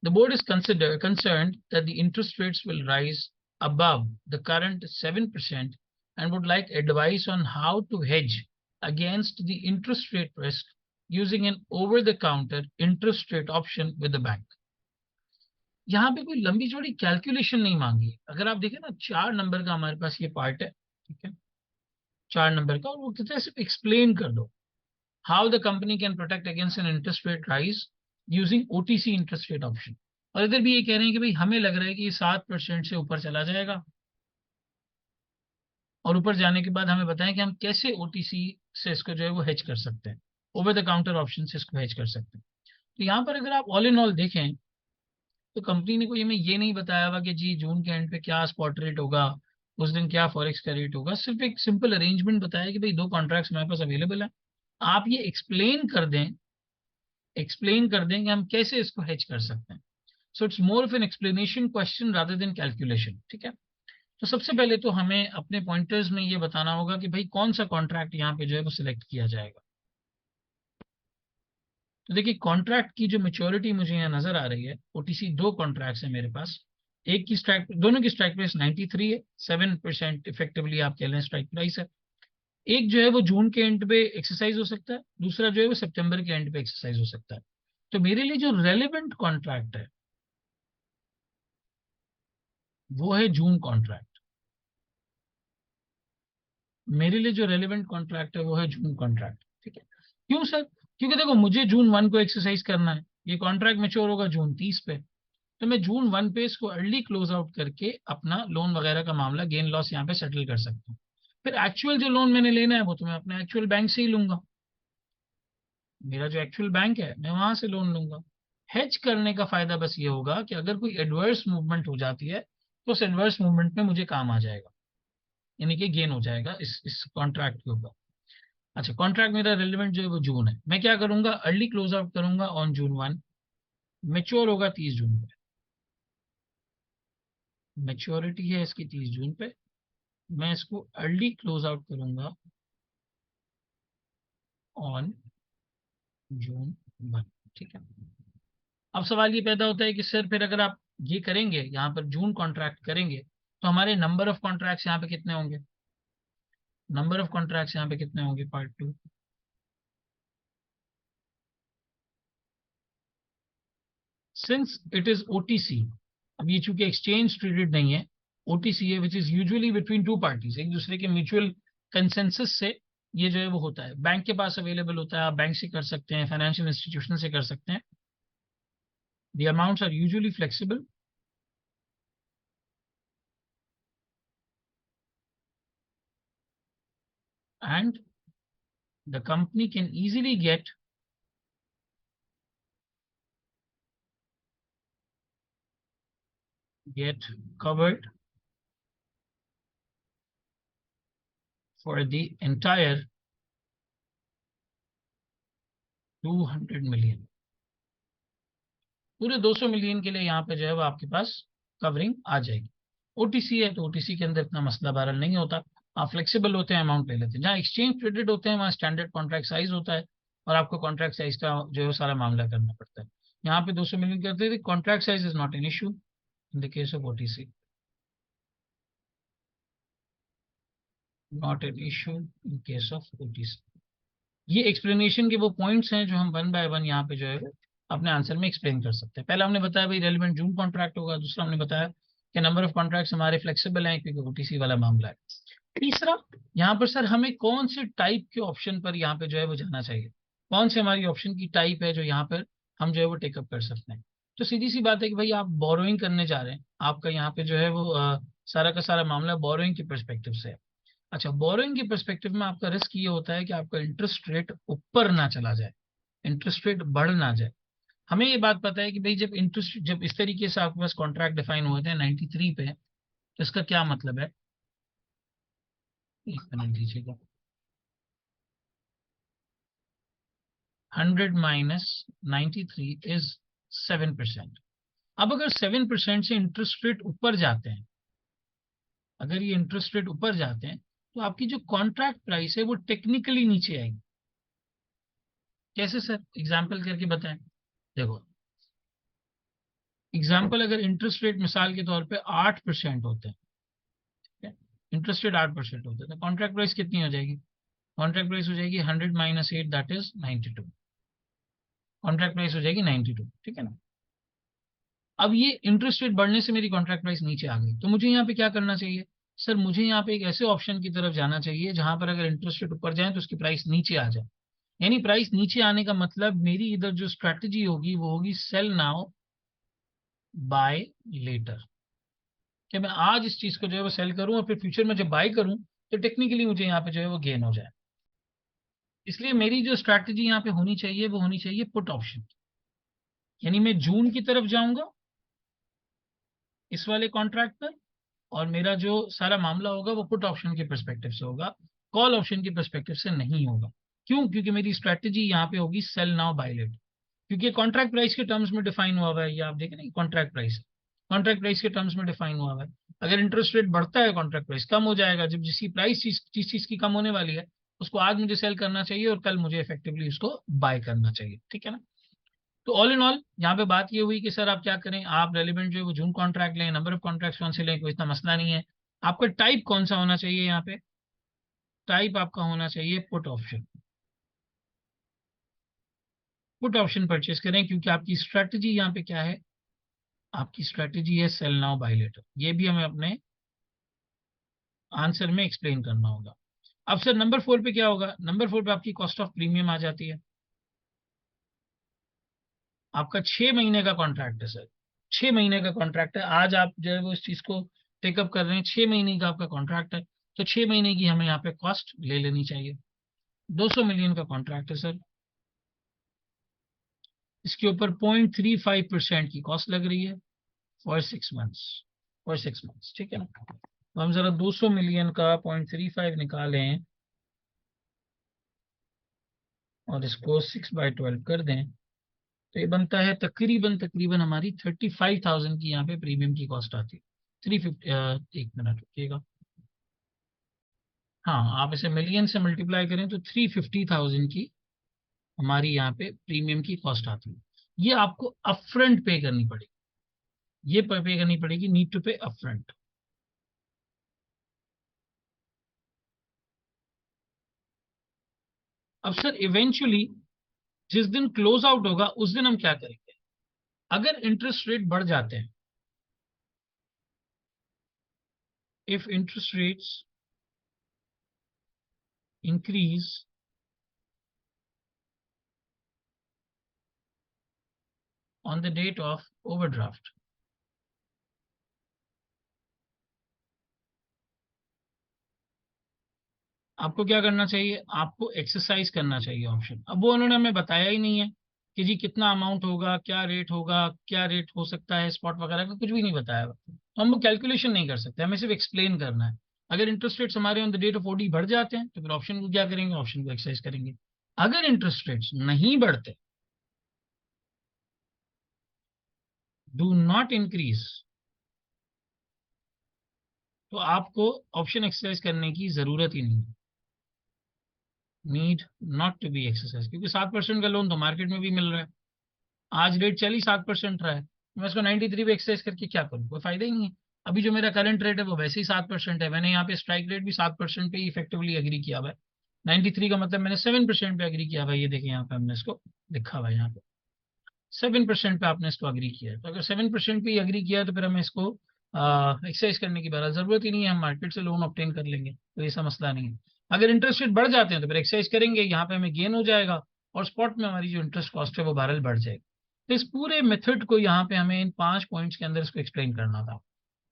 [SPEAKER 2] the board is concerned that the interest rates will rise above the current 7% and would like advice on how to hedge against the interest rate risk using an over-the-counter interest rate option with the bank। यहाँ पे कोई लंबी चौड़ी calculation नहीं मांगी। अगर आप देखें ना, 4 नंबर का हमारे पास ये पार्ट है। ठीक है, 4 नंबर का, और वो कहते हैं सिर्फ एक्सप्लेन कर दो how the company can protect against an interest rate rise using OTC interest rate option. और इधर भी ये कह रहे हैं कि भाई हमें लग रहा है कि ये 7% से ऊपर चला जाएगा, और ऊपर जाने के बाद हमें बताएं कि हम कैसे ओटीसी से इसको जो है वो हेज कर सकते हैं, ओवर द काउंटर ऑप्शन से इसको हेज कर सकते हैं। तो यहाँ पर अगर आप ऑल इन ऑल देखें तो कंपनी ने कोई हमें ये नहीं बताया हुआ कि जी जून के एंड पे क्या स्पॉट रेट होगा, उस दिन क्या फॉरेक्स का रेट होगा। सिर्फ एक सिंपल अरेंजमेंट बताया कि भाई 2 कॉन्ट्रैक्ट्स हमारे पास अवेलेबल है, आप ये एक्सप्लेन कर दें कि हम कैसे इसको हेज कर सकते हैं। So it's more of an explanation question rather than calculation. ठीक है, तो सबसे पहले तो हमें अपने पॉइंटर्स में ये बताना होगा कि भाई कौन सा कॉन्ट्रैक्ट यहाँ पे जो है वो सिलेक्ट किया जाएगा। तो देखिए कॉन्ट्रैक्ट की जो मेच्योरिटी मुझे यहाँ नजर आ रही है, ओटीसी 2 कॉन्ट्रैक्ट्स है मेरे पास, एक की स्ट्राइक, दोनों की स्ट्राइक प्राइस 93 है, 7% इफेक्टिवली आप कह लें स्ट्राइक प्राइस है। एक जो है वो जून के एंड पे एक्सरसाइज हो सकता है, दूसरा जो है वो सितंबर के एंड पे एक्सरसाइज हो सकता है। तो मेरे लिए जो रेलेवेंट कॉन्ट्रैक्ट है वो है जून कॉन्ट्रैक्ट। मेरे लिए जो रेलेवेंट कॉन्ट्रैक्ट है वो है जून कॉन्ट्रैक्ट। ठीक है, क्यों सर? क्योंकि देखो मुझे जून 1 को एक्सरसाइज करना है, ये कॉन्ट्रैक्ट मैच्योर होगा जून 30 पे, तो मैं जून 1 पे इसको अर्ली क्लोज आउट करके अपना लोन वगैरह का मामला गेन लॉस यहाँ पे सेटल कर सकता हूँ। फिर एक्चुअल जो लोन मैंने लेना है वो तो मैं अपने एक्चुअल बैंक से ही लूंगा, मेरा जो एक्चुअल बैंक है मैं वहां से लोन लूंगा। हेज करने का फायदा बस ये होगा कि अगर कोई एडवर्स मूवमेंट हो जाती है तो उस एडवर्स मूवमेंट में मुझे काम आ जाएगा, यानी कि गेन हो जाएगा इस कॉन्ट्रैक्ट के ऊपर। अच्छा, कॉन्ट्रैक्ट मेरा रेलिवेंट जो है वो जून है, मैं क्या करूंगा, अर्ली क्लोज आउट करूंगा ऑन जून 1, मेच्योर होगा 30 जून पे, मेच्योरिटी है इसकी 30 जून पे, मैं इसको अर्ली क्लोज आउट करूंगा ऑन जून 1। ठीक है, अब सवाल ये पैदा होता है कि सर फिर अगर आप ये करेंगे यहाँ पर जून कॉन्ट्रैक्ट करेंगे तो हमारे नंबर ऑफ कॉन्ट्रैक्ट्स यहाँ पे कितने होंगे, नंबर ऑफ कॉन्ट्रैक्ट्स यहाँ पे कितने होंगे, part 2। Since it is OTC, अब ये चूंकि एक्सचेंज ट्रेडेड नहीं है, ओटीसी है, which is usually between 2 parties, एक दूसरे के म्यूचुअल कंसेंसस से ये जो है वो होता है, बैंक के पास अवेलेबल होता है, आप बैंक से कर सकते हैं, फाइनेंशियल इंस्टीट्यूशन से कर सकते हैं। The amounts are usually flexible and the company can easily get covered for the entire 200 million, पूरे 200 मिलियन के लिए यहाँ पे जो है वो आपके पास कवरिंग आ जाएगी। ओटीसी है तो ओटीसी के अंदर इतना मसला बहरहाल नहीं होता, आप फ्लेक्सिबल होते हैं, अमाउंट ले लेते हैं। जहाँ एक्सचेंज ट्रेडेड होते हैं वहाँ स्टैंडर्ड कॉन्ट्रैक्ट साइज होता है और आपको कॉन्ट्रैक्ट साइज का जो है वो सारा मामला करना पड़ता है। यहाँ पे 200 मिलियन करते थे, contract size is not an issue in the case of OTC, not an issue in case of OTC. ये एक्सप्लेनेशन के वो पॉइंट्स हैं जो हम 1 बाय 1 यहाँ पे जो है अपने आंसर में एक्सप्लेन कर सकते हैं। पहला हमने बताया भाई रेलिवेंट जून कॉन्ट्रैक्ट होगा, दूसरा हमने बताया कि नंबर ऑफ कॉन्ट्रैक्ट्स हमारे फ्लेक्सिबल हैं क्योंकि ओटीसी वाला मामला है। तीसरा, यहाँ पर सर हमें कौन से टाइप के ऑप्शन पर यहाँ पे जो है वो जाना चाहिए, कौन से हमारी ऑप्शन की टाइप है जो यहाँ पर हम जो है वो टेकअप कर सकते हैं। तो सीधी सी बात है कि भाई आप बोरोइंग करने जा रहे हैं, आपका यहाँ पे जो है वो सारा का सारा मामला बोरोइंग के परस्पेक्टिव से है। अच्छा, बोरोइंग के परस्पेक्टिव में आपका रिस्क ये होता है कि आपका इंटरेस्ट रेट ऊपर ना चला जाए, इंटरेस्ट रेट बढ़ ना जाए। हमें ये बात पता है कि भाई जब इस तरीके से आपके पास कॉन्ट्रैक्ट डिफाइन हुए थे 93 पे, तो इसका क्या मतलब है, एक मिनट दीजिएगा, 100 माइनस 93 इज 7%। अब अगर 7% से इंटरेस्ट रेट ऊपर जाते हैं, अगर ये इंटरेस्ट रेट ऊपर जाते हैं तो आपकी जो कॉन्ट्रैक्ट प्राइस है वो टेक्निकली नीचे आएगी। कैसे सर, एग्जाम्पल करके बताएं। देखो एग्जाम्पल, अगर इंटरेस्ट रेट मिसाल के तौर पे 8% होते हैं, ठीक है, इंटरेस्ट रेट 8% होते हैं, तो कॉन्ट्रैक्ट प्राइस कितनी हो जाएगी, कॉन्ट्रैक्ट प्राइस हो जाएगी 100 minus 8 that is 92, contract price हो जाएगी 92। ठीक है ना। अब ये इंटरेस्ट रेट बढ़ने से मेरी कॉन्ट्रैक्ट प्राइस नीचे आ गई, तो मुझे यहाँ पे क्या करना चाहिए सर, मुझे यहाँ पे एक ऐसे ऑप्शन की तरफ जाना चाहिए जहां पर अगर इंटरेस्ट रेट ऊपर जाए तो उसकी प्राइस नीचे आ जाए। यानी प्राइस नीचे आने का मतलब मेरी इधर जो स्ट्रैटेजी होगी वो होगी सेल नाउ बाय लेटर, कि मैं आज इस चीज को जो है वो सेल करूं और फिर फ्यूचर में जब बाय करूं तो टेक्निकली मुझे यहाँ पे जो है वो गेन हो जाए। इसलिए मेरी जो स्ट्रैटेजी यहाँ पे होनी चाहिए वो होनी चाहिए पुट ऑप्शन, यानी मैं जून की तरफ जाऊंगा इस वाले कॉन्ट्रैक्ट पर, और मेरा जो सारा मामला होगा वो पुट ऑप्शन के परस्पेक्टिव से होगा, कॉल ऑप्शन के परस्पेक्टिव से नहीं होगा। क्यों? क्योंकि मेरी स्ट्रैटेजी यहाँ पे होगी सेल नाउ बाय लेटर, क्योंकि कॉन्ट्रैक्ट प्राइस के टर्म्स में डिफाइन हुआ हुआ है, ये आप देखें ना, कॉन्ट्रैक्ट प्राइस, कॉन्ट्रैक्ट प्राइस के टर्म्स में डिफाइन हुआ हुआ है। अगर इंटरेस्ट रेट बढ़ता है कॉन्ट्रैक्ट प्राइस कम हो जाएगा, जब जिसकी प्राइस जिस चीज की कम होने वाली है उसको आज मुझे सेल करना चाहिए और कल मुझे इफेक्टिवली उसको बाय करना चाहिए। ठीक है ना। तो ऑल इन ऑल यहाँ पे बात ये हुई कि सर आप क्या करें, आप रेलिवेंट जो है वो जून कॉन्ट्रैक्ट लें, नंबर ऑफ कॉन्ट्रैक्ट कौन से लें, कोई इतना मसला नहीं है। आपका टाइप कौन सा होना चाहिए, यहाँ पे टाइप आपका होना चाहिए put option. Put option purchase करें, क्योंकि आपकी स्ट्रेटजी यहाँ पे क्या है, आपकी स्ट्रेटजी है सेल नाउ बाय लेटर। ये भी हमें अपने आंसर में एक्सप्लेन करना होगा। अब सर नंबर 4 पे क्या होगा, नंबर 4 पे आपकी कॉस्ट ऑफ प्रीमियम आ जाती है। आपका 6 महीने का कॉन्ट्रैक्ट है सर, 6 महीने का कॉन्ट्रैक्ट है। आज आप जो है वो इस चीज को टेकअप कर रहे हैं, 6 महीने का आपका कॉन्ट्रैक्ट है, तो 6 महीने की हमें यहाँ पे कॉस्ट ले लेनी चाहिए। 200 मिलियन का कॉन्ट्रैक्ट है सर, इसके ऊपर 0.35% की कॉस्ट लग रही है फॉर 6 मंथ्स, फॉर 6 मंथ्स, ठीक है ना। तो हम जरा 200 मिलियन का 0.35 निकालें और इसको 6/12 कर दें, तो ये बनता है तकरीबन तकरीबन हमारी 35,000 की यहाँ पे प्रीमियम की कॉस्ट आती है। 350, एक मिनट रुकिएगा, हाँ आप इसे मिलियन से मल्टीप्लाई करें तो 350,000 की हमारी यहाँ पे प्रीमियम की कॉस्ट आती है। ये आपको अपफ्रंट पे करनी पड़ेगी, ये पे करनी पड़ेगी, नीड टू पे अपफ्रंट। अब सर इवेंचुअली जिस दिन क्लोज आउट होगा उस दिन हम क्या करेंगे, अगर इंटरेस्ट रेट बढ़ जाते हैं, if interest rates increase on the date of overdraft, आपको क्या करना चाहिए, आपको एक्सरसाइज करना चाहिए ऑप्शन। अब वो उन्होंने हमें बताया ही नहीं है कि जी कितना अमाउंट होगा, क्या रेट होगा, क्या रेट हो सकता है स्पॉट वगैरह का, कुछ भी नहीं बताया हुआ। तो हम वो कैलकुलेशन नहीं कर सकते, हमें सिर्फ एक्सप्लेन करना है। अगर इंटरेस्ट रेट्स हमारे on the date of OD बढ़ जाते हैं तो फिर ऑप्शन को क्या करेंगे, ऑप्शन को एक्सरसाइज करेंगे। अगर इंटरेस्ट रेट्स नहीं बढ़ते, डू नॉट इंक्रीज, तो आपको ऑप्शन एक्सरसाइज करने की जरूरत ही नहीं है, need not to be exercise, क्योंकि 7% का लोन तो मार्केट में भी मिल रहा है। आज रेट चल ही 7% रहा है, मैं इसको 93 पे एक्सरसाइज करके क्या करूँ, कोई फायदा ही नहीं है। अभी जो मेरा करंट रेट है वो वैसे ही 7% है, मैंने यहाँ पे स्ट्राइक रेट भी 7% पे ही इफेक्टिवली एग्री किया हुआ है। 93 का मतलब मैंने 7% पे एग्री किया हुआ है, ये देखें यहाँ पे हमने इसको लिखा हुआ है, यहाँ पे 7% पे आपने इसको अग्री किया है। तो अगर 7% पे ही अग्री किया है तो फिर हमें इसको एक्सरसाइज करने की बहरहाल जरूरत ही नहीं है, हम मार्केट से लोन ऑब्टेन कर लेंगे, तो ऐसा मसला नहीं है। अगर इंटरेस्ट रेट बढ़ जाते हैं तो फिर एक्सरसाइज करेंगे, यहाँ पे हमें गेन हो जाएगा और स्पॉट में हमारी जो इंटरेस्ट कॉस्ट है वो बहरहाल बढ़ जाएगी। तो इस पूरे मेथड को यहाँ पे हमें इन 5 पॉइंट्स के अंदर इसको एक्सप्लेन करना था।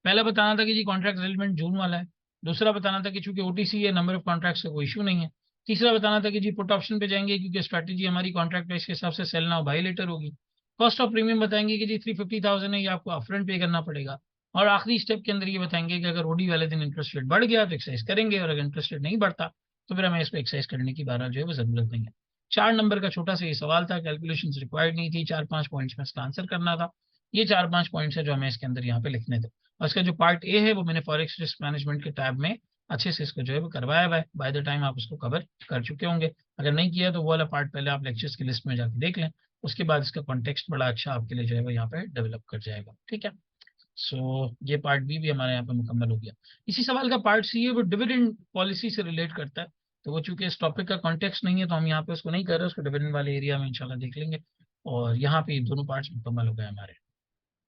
[SPEAKER 2] पहला बताना था कि जी कॉन्ट्रैक्ट सेटलमेंट जून वाला है। दूसरा बताना था कि चूंकि ओटीसी है, नंबर ऑफ कॉन्ट्रैक्ट्स का कोई इशू नहीं है। तीसरा बताना था कि जी पुट ऑप्शन पे जाएंगे क्योंकि स्ट्रैटेजी हमारी कॉन्ट्रैक्ट प्राइस के हिसाब से सेल नाउ बाय लेटर होगी। कॉस्ट ऑफ प्रीमियम बताएंगे कि जी 350,000 है, ये आपको अपफ्रंट पे करना पड़ेगा। और आखिरी स्टेप के अंदर ये बताएंगे कि अगर ओडी वाले दिन इंटरेस्ट रेट बढ़ गया तो एक्सरसाइज करेंगे, और अगर इंटरेस्ट रेट नहीं बढ़ता तो फिर हमें इस पर एक्सरसाइज करने की बहरहाल जो है वो जरूरत नहीं है। 4 नंबर का छोटा सा ये सवाल था, कैलकुलेशन रिक्वायर्ड नहीं थी, 4-5 पॉइंट्स में इसका आंसर करना था। ये 4-5 पॉइंट्स है जो हमें इसके अंदर यहाँ पे लिखने थे। और इसका जो पार्ट ए है वो मैंने फॉरेक्स रिस्क मैनेजमेंट के टैब में अच्छे से इसको जो है वो करवाया हुआ है, बाय द टाइम आप उसको कवर कर चुके होंगे। अगर नहीं किया तो वो वाला पार्ट पहले आप लेक्चर्स की लिस्ट में जाकर देख लें, उसके बाद इसका कॉन्टेक्स्ट बड़ा अच्छा आपके लिए जो है वो यहाँ पे डेवलप कर जाएगा, ठीक है। ये पार्ट बी भी हमारे यहाँ पे मुकम्मल हो गया। इसी सवाल का पार्ट सी है, वो डिविडेंड पॉलिसी से रिलेट करता है, तो वो चूंकि इस टॉपिक का कॉन्टेक्स्ट नहीं है तो हम यहाँ पे उसको नहीं कर रहे, उसको डिविडेंड वाले एरिया में इंशाल्लाह देख लेंगे। और यहाँ पे दोनों पार्ट्स मुकम्मल हो गए हमारे।